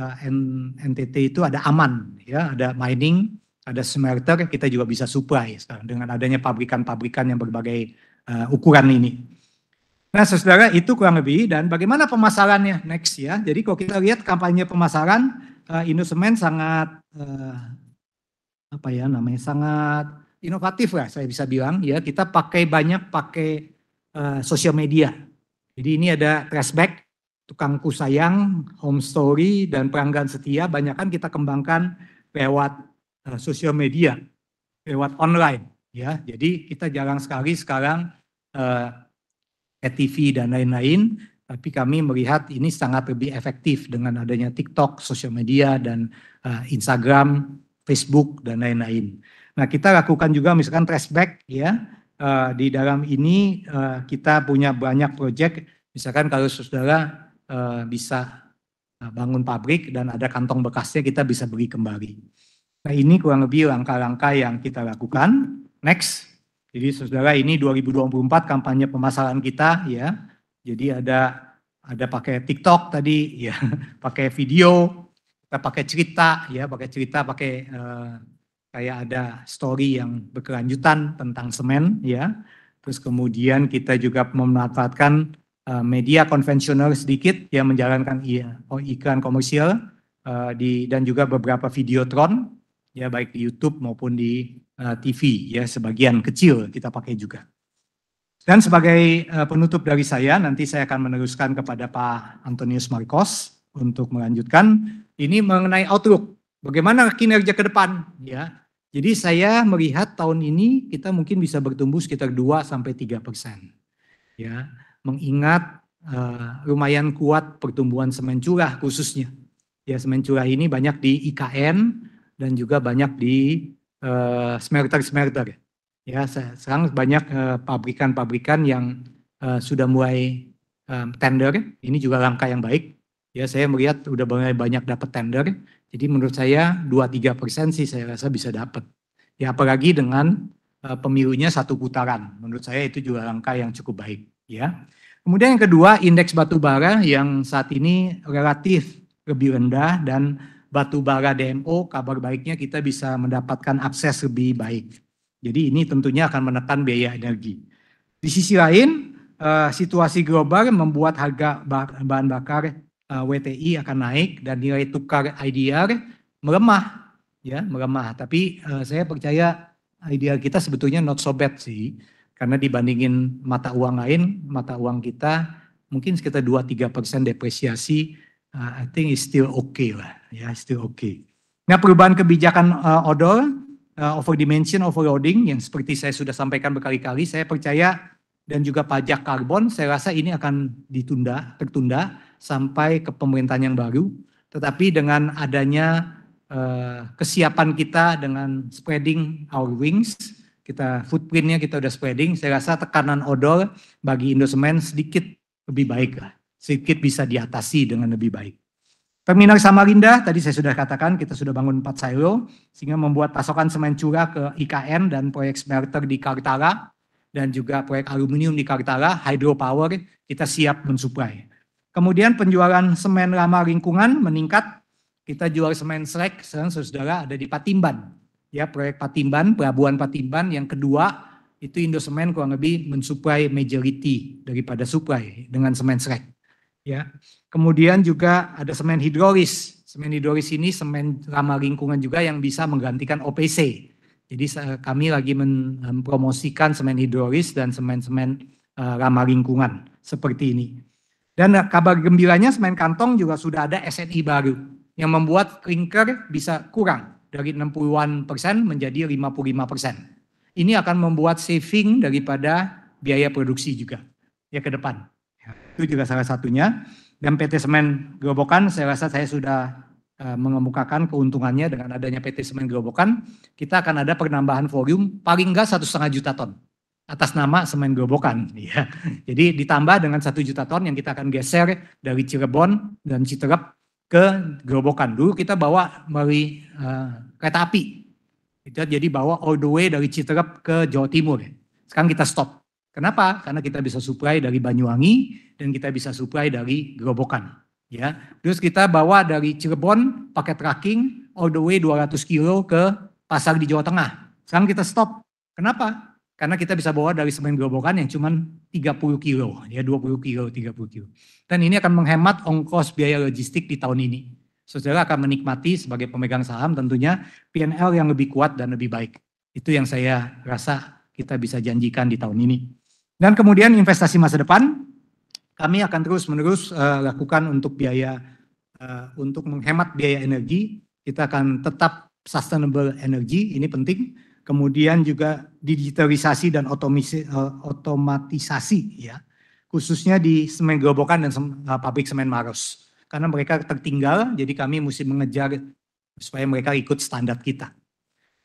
NTT itu ada aman ya, ada mining, ada smelter, kita juga bisa supply sekarang dengan adanya pabrikan-pabrikan yang berbagai ukuran ini. Nah, saudara itu kurang lebih dan bagaimana pemasarannya next ya. Jadi kalau kita lihat kampanye pemasaran Indosemen sangat sangat inovatif lah saya bisa bilang ya. Kita banyak pakai sosial media. Jadi ini ada Trashback, Tukangku Sayang, Home Story, dan Pelanggan Setia, banyak kan kita kembangkan lewat sosial media, lewat online. Ya, jadi kita jarang sekali sekarang TV dan lain-lain, tapi kami melihat ini sangat lebih efektif dengan adanya TikTok, sosial media, dan Instagram, Facebook, dan lain-lain. Nah, kita lakukan juga misalkan Trashback, ya, di dalam ini kita punya banyak proyek, misalkan kalau saudara bisa bangun pabrik dan ada kantong bekasnya kita bisa beli kembali. Nah ini kurang lebih langkah-langkah yang kita lakukan. Next, jadi saudara ini 2024 kampanye pemasaran kita ya. Jadi ada pakai TikTok tadi ya, pakai video, kita pakai cerita ya, pakai kayak ada story yang berkelanjutan tentang semen ya. Terus kemudian kita juga memanfaatkan media konvensional sedikit yang menjalankan iklan komersial dan juga beberapa videotron ya baik di YouTube maupun di TV ya, sebagian kecil kita pakai juga. Dan sebagai penutup dari saya, nanti saya akan meneruskan kepada Pak Antonius Marcos untuk melanjutkan ini mengenai outlook, bagaimana kinerja ke depan ya. Jadi saya melihat tahun ini kita mungkin bisa bertumbuh sekitar 2-3% ya. Mengingat lumayan kuat pertumbuhan semen curah khususnya. Ya, semen curah ini banyak di IKN dan juga banyak di smelter-smelter. Ya, sekarang banyak pabrikan-pabrikan yang sudah mulai tender. Ini juga langkah yang baik. Ya, saya melihat udah banyak dapat tender. Jadi menurut saya 2-3% sih saya rasa bisa dapat. Ya, apalagi dengan pemilunya 1 putaran. Menurut saya itu juga langkah yang cukup baik. Ya. Kemudian yang kedua, indeks batu bara yang saat ini relatif lebih rendah dan batu bara DMO kabar baiknya kita bisa mendapatkan akses lebih baik. Jadi ini tentunya akan menekan biaya energi. Di sisi lain, situasi global membuat harga bahan bakar WTI akan naik dan nilai tukar IDR melemah, ya melemah. Tapi saya percaya IDR kita sebetulnya not so bad sih. Karena dibandingin mata uang lain, mata uang kita mungkin sekitar 2-3% depresiasi, I think is still okay lah, ya still okay. Nah perubahan kebijakan odol, over dimension, overloading yang seperti saya sudah sampaikan berkali-kali, saya percaya dan juga pajak karbon, saya rasa ini akan tertunda sampai ke pemerintahan yang baru. Tetapi dengan adanya kesiapan kita dengan spreading our wings, footprintnya kita udah spreading, saya rasa tekanan odol bagi Indosemen sedikit lebih baik lah, sedikit bisa diatasi dengan lebih baik. Terminal Samarinda, tadi saya sudah katakan kita sudah bangun 4 silo, sehingga membuat pasokan semen curah ke IKN dan proyek smelter di Kartara, dan juga proyek aluminium di Kartara, hydropower, kita siap mensuplai. Kemudian penjualan semen ramah lingkungan meningkat, kita jual semen slag, sekarang saudara ada di Patimban. Ya, proyek Patimban, Pelabuhan Patimban yang kedua itu Indosemen kurang lebih mensuplai majority daripada supply dengan semen slag. Ya, kemudian juga ada semen hidrolis Semen hidrolis ini semen ramah lingkungan juga yang bisa menggantikan OPC. Jadi kami lagi mempromosikan semen hidrolis dan semen-semen ramah lingkungan seperti ini. Dan kabar gembiranya semen kantong juga sudah ada SNI baru yang membuat clinker bisa kurang dari 60-an% menjadi 55%. Ini akan membuat saving daripada biaya produksi juga ya ke depan. Itu juga salah satunya. Dan PT Semen Gerobokan, saya rasa saya sudah mengemukakan keuntungannya dengan adanya PT Semen Gerobokan. Kita akan ada penambahan volume paling enggak 1,5 juta ton atas nama Semen Gerobokan. Ya. Jadi ditambah dengan 1 juta ton yang kita akan geser dari Cirebon dan Citerep ke Gerobokan. Dulu kita bawa melalui kereta api. Jadi bawa all the way dari Citerep ke Jawa Timur. Sekarang kita stop. Kenapa? Karena kita bisa supply dari Banyuwangi dan kita bisa supply dari Gerobokan. Ya, terus kita bawa dari Cirebon pakai tracking all the way 200 kilo ke pasar di Jawa Tengah. Sekarang kita stop. Kenapa? Karena kita bisa bawa dari Semen Gerobokan yang cuma 30 kilo, ya 20 kilo, 30 kilo. Dan ini akan menghemat ongkos biaya logistik di tahun ini. Saudara akan menikmati sebagai pemegang saham tentunya P&L yang lebih kuat dan lebih baik. Itu yang saya rasa kita bisa janjikan di tahun ini. Dan kemudian investasi masa depan, kami akan terus-menerus lakukan untuk biaya, untuk menghemat biaya energi. Kita akan tetap sustainable energy, ini penting. Kemudian juga digitalisasi dan otomatisasi, ya, khususnya di Semen Gerobokan dan pabrik Semen Maros. Karena mereka tertinggal, jadi kami mesti mengejar supaya mereka ikut standar kita.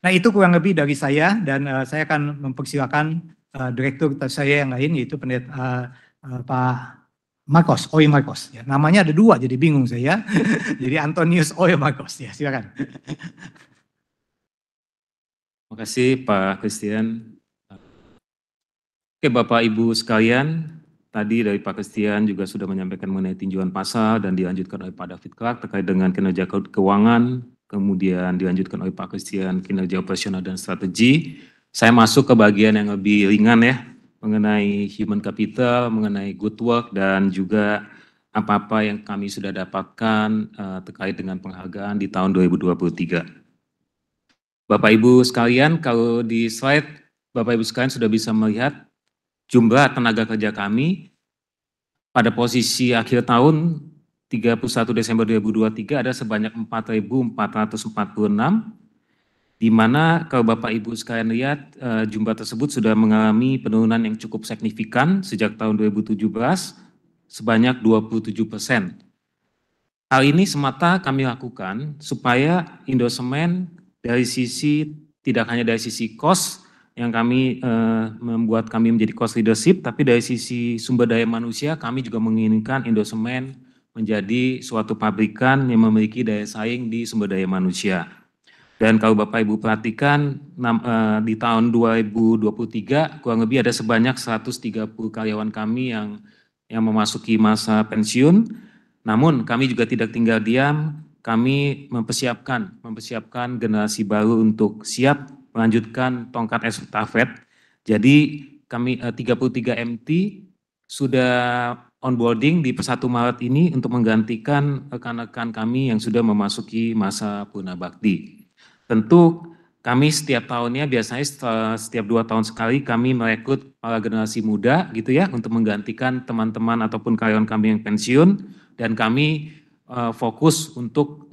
Nah itu kurang lebih dari saya dan saya akan mempersilakan direktur saya yang lain yaitu Pak Marcos, Oy Marcos. Ya, namanya ada 2 jadi bingung saya. Jadi Antonius Oy Marcos, ya silakan. Terima kasih Pak Christian. Oke Bapak Ibu sekalian, tadi dari Pak Christian juga sudah menyampaikan mengenai tinjauan pasar dan dilanjutkan oleh Pak David Clark terkait dengan kinerja keuangan, kemudian dilanjutkan oleh Pak Christian kinerja operasional dan strategi. Saya masuk ke bagian yang lebih ringan ya, mengenai human capital, mengenai good work, dan juga apa-apa yang kami sudah dapatkan terkait dengan penghargaan di tahun 2023. Bapak Ibu sekalian, kalau di slide Bapak Ibu sekalian sudah bisa melihat jumlah tenaga kerja kami pada posisi akhir tahun 31 Desember 2023 ada sebanyak 4.446, di mana kalau Bapak Ibu sekalian lihat jumlah tersebut sudah mengalami penurunan yang cukup signifikan sejak tahun 2017 sebanyak 27%. Hal ini semata kami lakukan supaya Indosemen dari sisi tidak hanya dari sisi cost yang kami membuat kami menjadi cost leadership, tapi dari sisi sumber daya manusia kami juga menginginkan Indosemen menjadi suatu pabrikan yang memiliki daya saing di sumber daya manusia. Dan kalau Bapak Ibu perhatikan di tahun 2023 kurang lebih ada sebanyak 130 karyawan kami yang memasuki masa pensiun. Namun kami juga tidak tinggal diam, kami mempersiapkan generasi baru untuk siap melanjutkan tongkat estafet. Jadi kami 33 MT sudah onboarding di 1 Maret ini untuk menggantikan rekan-rekan kami yang sudah memasuki masa purnabakti. Tentu kami setiap tahunnya biasanya setiap 2 tahun sekali kami merekrut para generasi muda gitu ya untuk menggantikan teman-teman ataupun karyawan kami yang pensiun, dan kami fokus untuk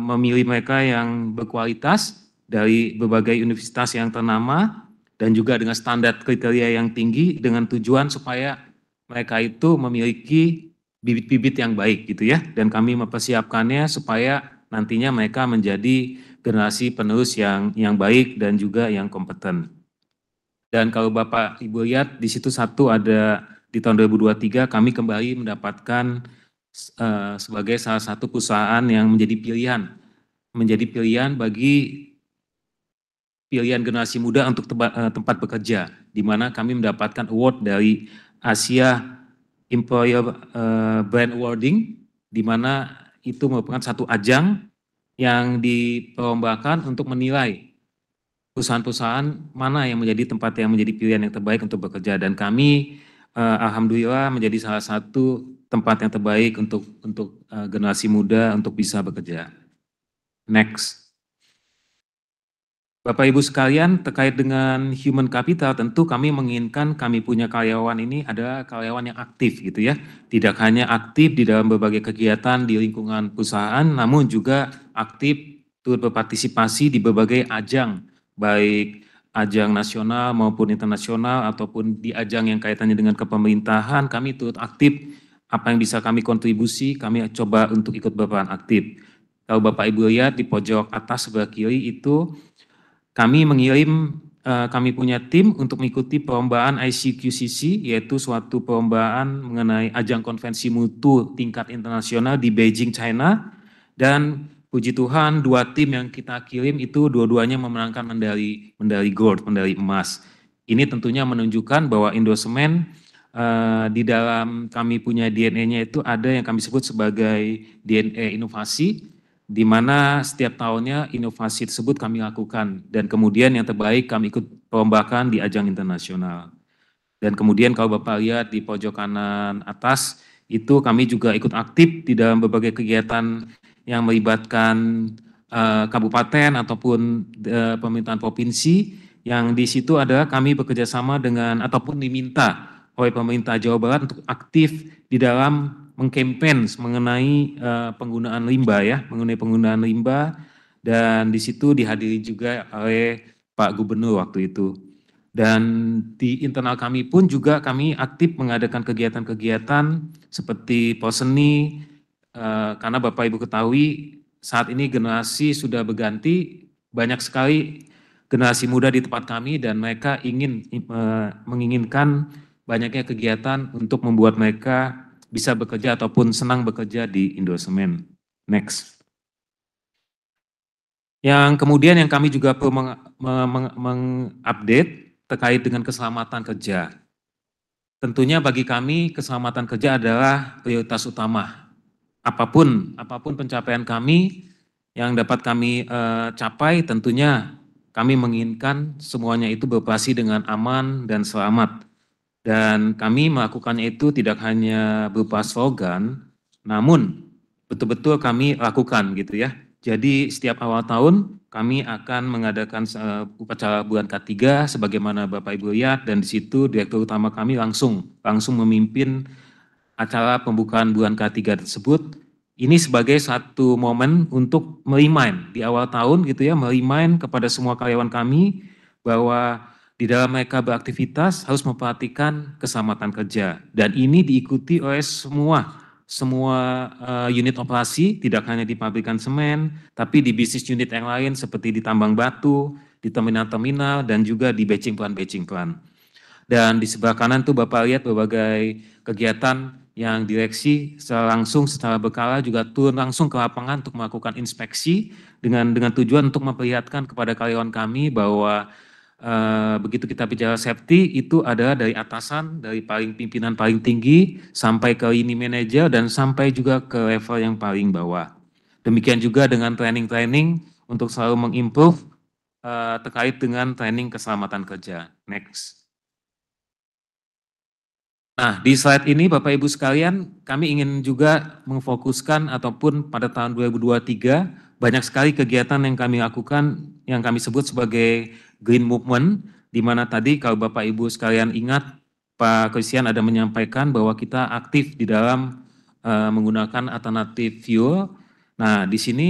memilih mereka yang berkualitas dari berbagai universitas yang ternama dan juga dengan standar kriteria yang tinggi dengan tujuan supaya mereka itu memiliki bibit-bibit yang baik gitu ya, dan kami mempersiapkannya supaya nantinya mereka menjadi generasi penerus yang baik dan juga yang kompeten. Dan kalau Bapak Ibu lihat di situ satu ada di tahun 2023 kami kembali mendapatkan sebagai salah satu perusahaan yang menjadi pilihan bagi pilihan generasi muda untuk tempat bekerja, di mana kami mendapatkan award dari Asia Employer Brand Awarding, di mana itu merupakan satu ajang yang diperlombakan untuk menilai perusahaan-perusahaan mana yang menjadi tempat yang menjadi pilihan yang terbaik untuk bekerja. Dan kami alhamdulillah menjadi salah satu tempat yang terbaik untuk generasi muda untuk bisa bekerja. Next. Bapak Ibu sekalian, terkait dengan human capital, tentu kami menginginkan kami punya karyawan ini adalah karyawan yang aktif gitu ya. Tidak hanya aktif di dalam berbagai kegiatan di lingkungan perusahaan, namun juga aktif turut berpartisipasi di berbagai ajang, baik ajang nasional maupun internasional ataupun di ajang yang kaitannya dengan kepemerintahan, kami turut aktif. Apa yang bisa kami kontribusi, kami coba untuk ikut berperan aktif. Kalau Bapak Ibu lihat di pojok atas sebelah kiri itu, kami mengirim, kami punya tim untuk mengikuti perlombaan ICQCC, yaitu suatu perlombaan mengenai ajang konvensi mutu tingkat internasional di Beijing, China. Dan puji Tuhan, 2 tim yang kita kirim itu dua-duanya memenangkan medali gold, medali emas. Ini tentunya menunjukkan bahwa Indosemen di dalam kami punya DNA-nya itu ada yang kami sebut sebagai DNA inovasi, di mana setiap tahunnya inovasi tersebut kami lakukan dan kemudian yang terbaik kami ikut perlombakan di ajang internasional. Dan kemudian kalau Bapak lihat di pojok kanan atas itu kami juga ikut aktif di dalam berbagai kegiatan yang melibatkan kabupaten ataupun pemerintahan provinsi, yang di situ adalah kami bekerja sama dengan ataupun diminta oleh pemerintah Jawa Barat untuk aktif di dalam mengkampen mengenai penggunaan limbah ya, mengenai penggunaan limbah, dan di situ dihadiri juga oleh Pak Gubernur waktu itu. Dan di internal kami pun juga kami aktif mengadakan kegiatan-kegiatan seperti poseni, karena Bapak Ibu ketahui saat ini generasi sudah berganti, banyak sekali generasi muda di tempat kami dan mereka menginginkan banyaknya kegiatan untuk membuat mereka bisa bekerja ataupun senang bekerja di Indosemen. Next. Yang kemudian yang kami juga perlu mengupdate terkait dengan keselamatan kerja. Tentunya bagi kami keselamatan kerja adalah prioritas utama. Apapun pencapaian kami yang dapat kami capai, tentunya kami menginginkan semuanya itu beroperasi dengan aman dan selamat. Dan kami melakukannya itu tidak hanya berupa slogan, namun betul-betul kami lakukan gitu ya. Jadi setiap awal tahun kami akan mengadakan upacara bulan K3 sebagaimana Bapak Ibu lihat, dan di situ Direktur Utama kami langsung memimpin acara pembukaan bulan K3 tersebut. Ini sebagai satu momen untuk merimain di awal tahun gitu ya, merimain kepada semua karyawan kami bahwa di dalam mereka beraktivitas harus memperhatikan keselamatan kerja, dan ini diikuti oleh semua unit operasi, tidak hanya di pabrikan semen, tapi di bisnis unit yang lain seperti di tambang batu, di terminal-terminal, dan juga di batching plant. Dan di sebelah kanan tuh Bapak lihat berbagai kegiatan yang direksi secara berkala juga turun langsung ke lapangan untuk melakukan inspeksi dengan tujuan untuk memperlihatkan kepada karyawan kami bahwa begitu kita bicara safety itu adalah dari atasan, dari pimpinan paling tinggi sampai ke lini manajer dan sampai juga ke level yang paling bawah. Demikian juga dengan training untuk selalu mengimprove terkait dengan training keselamatan kerja. Next. Nah, di slide ini Bapak Ibu sekalian, kami ingin juga memfokuskan ataupun pada tahun 2023 banyak sekali kegiatan yang kami lakukan yang kami sebut sebagai Green Movement, di mana tadi kalau Bapak Ibu sekalian ingat Pak Christian ada menyampaikan bahwa kita aktif di dalam menggunakan alternatif fuel. Nah, di sini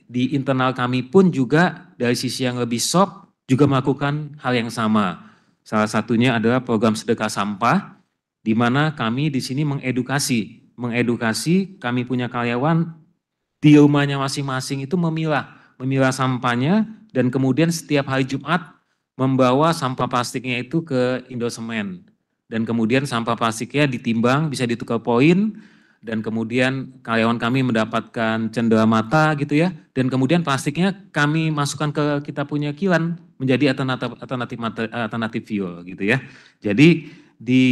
di internal kami pun juga dari sisi yang lebih soft juga melakukan hal yang sama. Salah satunya adalah program sedekah sampah, di mana kami di sini mengedukasi kami punya karyawan di rumahnya masing-masing itu memilah sampahnya, dan kemudian setiap hari Jumat membawa sampah plastiknya itu ke Indosemen, dan kemudian sampah plastiknya ditimbang bisa ditukar poin, dan kemudian karyawan kami mendapatkan cenderamata gitu ya, dan kemudian plastiknya kami masukkan ke kita punya kilang menjadi alternatif fuel gitu ya. Jadi di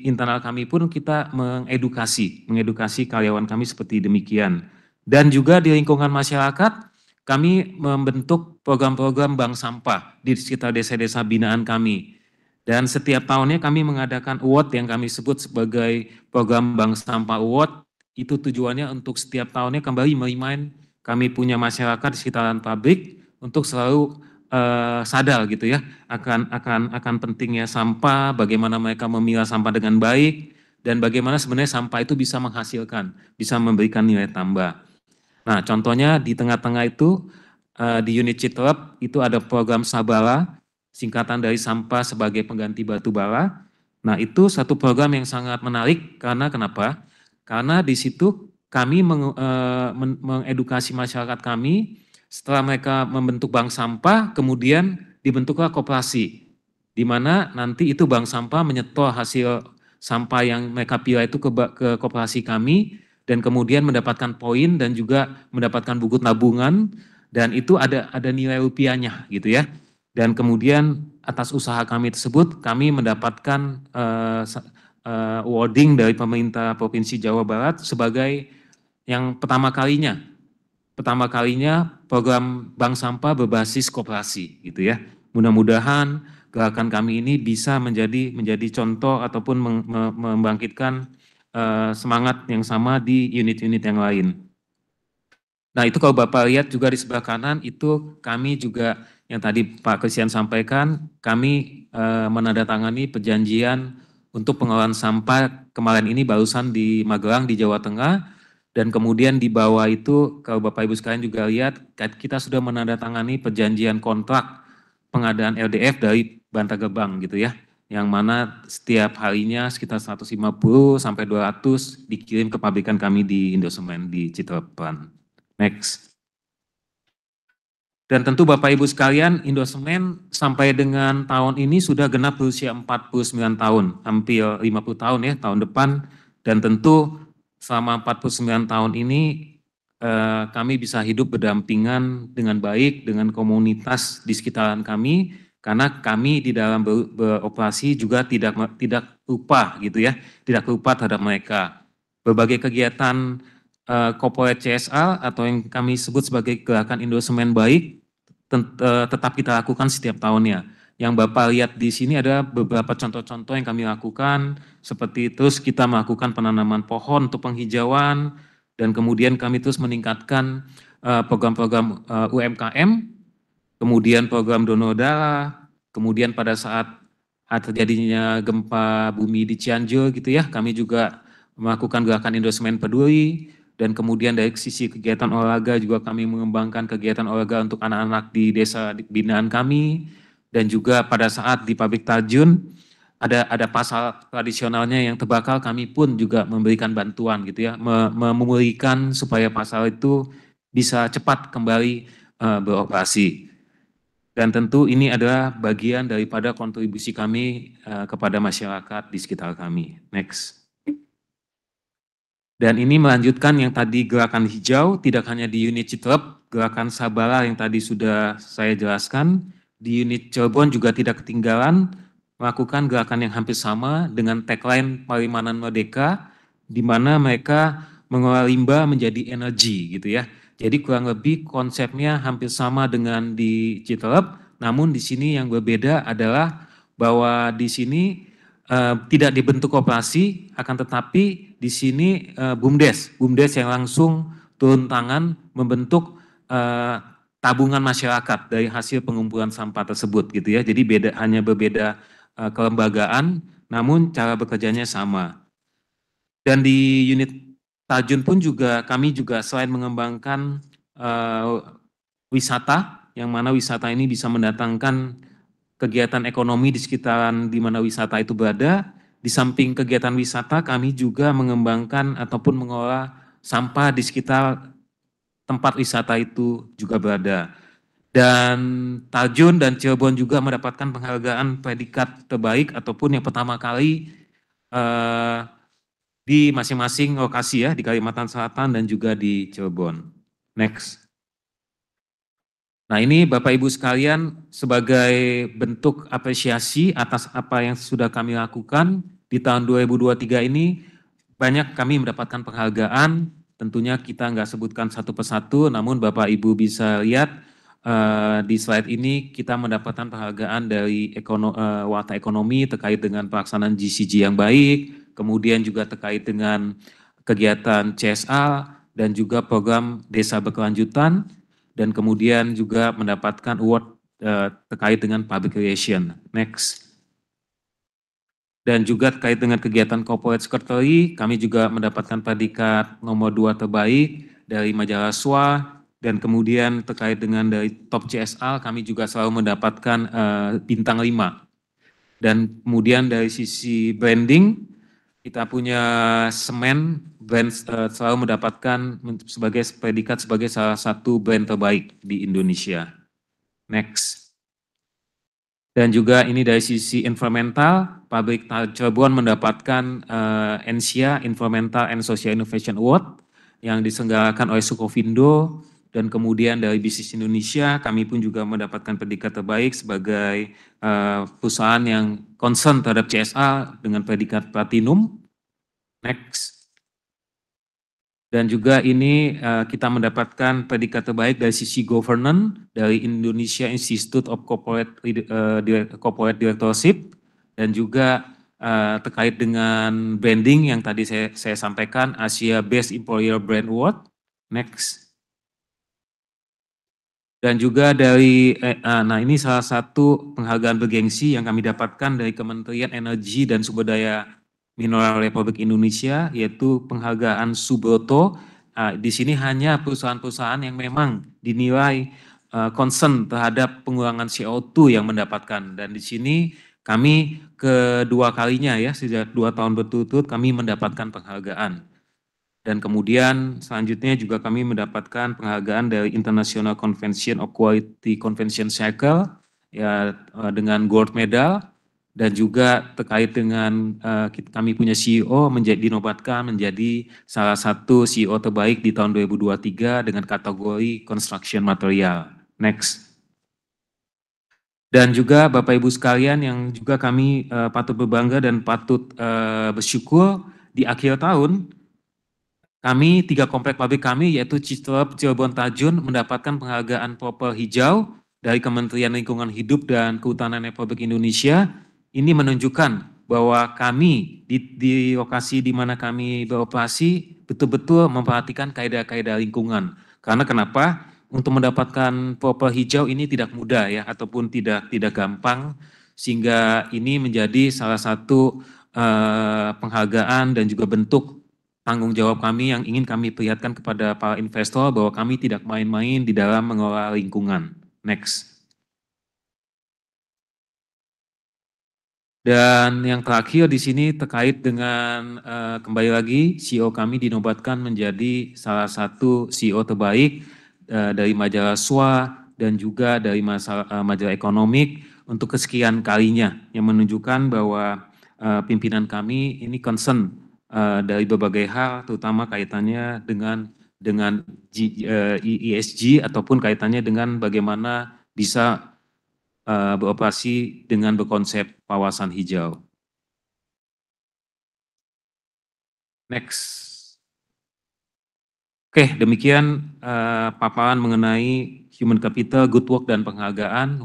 internal kami pun kita mengedukasi karyawan kami seperti demikian. Dan juga di lingkungan masyarakat kami membentuk program-program bank sampah di sekitar desa-desa binaan kami. Dan setiap tahunnya kami mengadakan award yang kami sebut sebagai program Bank Sampah Award. Itu tujuannya untuk setiap tahunnya kembali merimain kami punya masyarakat di sekitaran pabrik untuk selalu sadar gitu ya akan pentingnya sampah, bagaimana mereka memilah sampah dengan baik, dan bagaimana sebenarnya sampah itu bisa menghasilkan, bisa memberikan nilai tambah. Nah, contohnya di tengah-tengah itu di unit Citelep itu ada program Sabala, singkatan dari sampah sebagai pengganti batu bara. Nah, itu satu program yang sangat menarik karena kenapa? Karena di situ kami mengedukasi masyarakat kami, setelah mereka membentuk bank sampah, kemudian dibentuklah koperasi, di mana nanti itu bank sampah menyetor hasil sampah yang mereka pilih itu ke koperasi kami, dan kemudian mendapatkan poin dan juga mendapatkan buku tabungan, dan itu ada nilai rupiahnya gitu ya. Dan kemudian atas usaha kami tersebut kami mendapatkan awarding dari pemerintah Provinsi Jawa Barat sebagai yang pertama kalinya program bank sampah berbasis koperasi gitu ya. Mudah-mudahan gerakan kami ini bisa menjadi contoh ataupun membangkitkan semangat yang sama di unit-unit yang lain. Nah, itu kalau Bapak lihat juga di sebelah kanan itu kami juga yang tadi Pak Christian sampaikan, kami menandatangani perjanjian untuk pengelolaan sampah kemarin ini barusan di Magelang di Jawa Tengah, dan kemudian di bawah itu kalau Bapak Ibu sekalian juga lihat kita sudah menandatangani perjanjian kontrak pengadaan LDF dari Bantar Gebang gitu ya, yang mana setiap harinya sekitar 150 sampai 200 dikirim ke pabrikan kami di Indosemen di Citeppan. Next. Dan tentu Bapak Ibu sekalian, Indosemen sampai dengan tahun ini sudah genap berusia 49 tahun, hampir 50 tahun ya tahun depan, dan tentu selama 49 tahun ini kami bisa hidup berdampingan dengan baik dengan komunitas di sekitaran kami, karena kami di dalam beroperasi juga tidak lupa gitu ya, tidak lupa terhadap mereka. Berbagai kegiatan corporate CSR atau yang kami sebut sebagai gerakan Indosemen baik tetap kita lakukan setiap tahunnya. Yang Bapak lihat di sini ada beberapa contoh-contoh yang kami lakukan, seperti terus kita melakukan penanaman pohon untuk penghijauan, dan kemudian kami terus meningkatkan program-program UMKM, kemudian program donor darah, kemudian pada saat terjadinya gempa bumi di Cianjur gitu ya, kami juga melakukan gerakan Indosemen peduli, dan kemudian dari sisi kegiatan olahraga juga kami mengembangkan kegiatan olahraga untuk anak-anak di desa binaan kami, dan juga pada saat di pabrik Tarjun ada pasar tradisionalnya yang terbakar, kami pun juga memberikan bantuan gitu ya, memulihkan supaya pasar itu bisa cepat kembali beroperasi. Dan tentu ini adalah bagian daripada kontribusi kami kepada masyarakat di sekitar kami. Next. Dan ini melanjutkan yang tadi gerakan hijau, tidak hanya di unit Citelep, gerakan Sabara yang tadi sudah saya jelaskan, di unit Cirebon juga tidak ketinggalan, melakukan gerakan yang hampir sama dengan tagline Parimanan Merdeka, di mana mereka mengolah limbah menjadi energi gitu ya. Jadi kurang lebih konsepnya hampir sama dengan di Citelep, namun di sini yang berbeda adalah bahwa di sini tidak dibentuk koperasi, akan tetapi di sini BUMDes yang langsung turun tangan membentuk tabungan masyarakat dari hasil pengumpulan sampah tersebut gitu ya. Jadi hanya berbeda kelembagaan, namun cara bekerjanya sama. Dan di unit Tajun pun juga kami juga selain mengembangkan wisata, yang mana wisata ini bisa mendatangkan kegiatan ekonomi di sekitaran di mana wisata itu berada. Di samping kegiatan wisata, kami juga mengembangkan ataupun mengolah sampah di sekitar tempat wisata itu juga berada. Dan Tajun dan Cirebon juga mendapatkan penghargaan predikat terbaik ataupun yang pertama kali di masing-masing lokasi ya, di Kalimantan Selatan dan juga di Cirebon. Next. Nah, ini Bapak Ibu sekalian sebagai bentuk apresiasi atas apa yang sudah kami lakukan di tahun 2023 ini, banyak kami mendapatkan penghargaan. Tentunya kita nggak sebutkan satu persatu, namun Bapak Ibu bisa lihat di slide ini kita mendapatkan penghargaan dari Warta Ekonomi terkait dengan pelaksanaan GCG yang baik, kemudian juga terkait dengan kegiatan CSA dan juga program desa berkelanjutan, dan kemudian juga mendapatkan award terkait dengan public relation. Next. Dan juga terkait dengan kegiatan corporate secretary, kami juga mendapatkan predikat nomor 2 terbaik dari majalah SWA, dan kemudian terkait dengan dari top CSA, kami juga selalu mendapatkan bintang 5. Dan kemudian dari sisi branding, kita punya Semen brand selalu mendapatkan sebagai predikat sebagai salah satu brand terbaik di Indonesia. Next. Dan juga ini dari sisi environmental, pabrik Cirebon mendapatkan NSIA Environmental and Social Innovation Award yang diselenggarakan oleh Sukovindo, dan kemudian dari Bisnis Indonesia kami pun juga mendapatkan predikat terbaik sebagai perusahaan yang concern terhadap CSA dengan predikat platinum. Next. Dan juga ini kita mendapatkan predikat terbaik dari sisi governance dari Indonesia Institute of Corporate Directorship, dan juga terkait dengan branding yang tadi saya sampaikan, Asia Best Employer Brand Award. Next. Dan juga dari, nah ini salah satu penghargaan bergengsi yang kami dapatkan dari Kementerian Energi dan Sumber Daya Mineral Republik Indonesia, yaitu penghargaan Subroto. Di sini hanya perusahaan-perusahaan yang memang dinilai concern terhadap pengurangan CO2 yang mendapatkan. Dan di sini kami kedua kalinya ya, sejak 2 tahun berturut-turut kami mendapatkan penghargaan. Dan kemudian selanjutnya juga kami mendapatkan penghargaan dari International Convention of Quality Convention Cycle ya, dengan gold medal, dan juga terkait dengan kami punya CEO dinobatkan menjadi salah satu CEO terbaik di tahun 2023 dengan kategori construction material. Next. Dan juga Bapak Ibu sekalian yang juga kami patut berbangga dan patut bersyukur, di akhir tahun kami 3 komplek pabrik kami yaitu Cistrep, Cirebon, Tajun mendapatkan penghargaan Popel Hijau dari Kementerian Lingkungan Hidup dan Kehutanan Republik Indonesia. Ini menunjukkan bahwa kami di lokasi di mana kami beroperasi betul-betul memperhatikan kaidah-kaidah lingkungan. Karena kenapa? Untuk mendapatkan Popel Hijau ini tidak mudah ya, ataupun tidak gampang, sehingga ini menjadi salah satu penghargaan dan juga bentuk tanggung jawab kami yang ingin kami perlihatkan kepada para investor bahwa kami tidak main-main di dalam mengelola lingkungan. Next. Dan yang terakhir di sini terkait dengan kembali lagi CEO kami dinobatkan menjadi salah satu CEO terbaik dari majalah SWA dan juga dari majalah Ekonomik untuk kesekian kalinya, yang menunjukkan bahwa pimpinan kami ini concern dari berbagai hal, terutama kaitannya dengan ESG ataupun kaitannya dengan bagaimana bisa beroperasi dengan berkonsep kawasan hijau. Next. Oke, demikian paparan mengenai human capital, good work, dan penghargaan.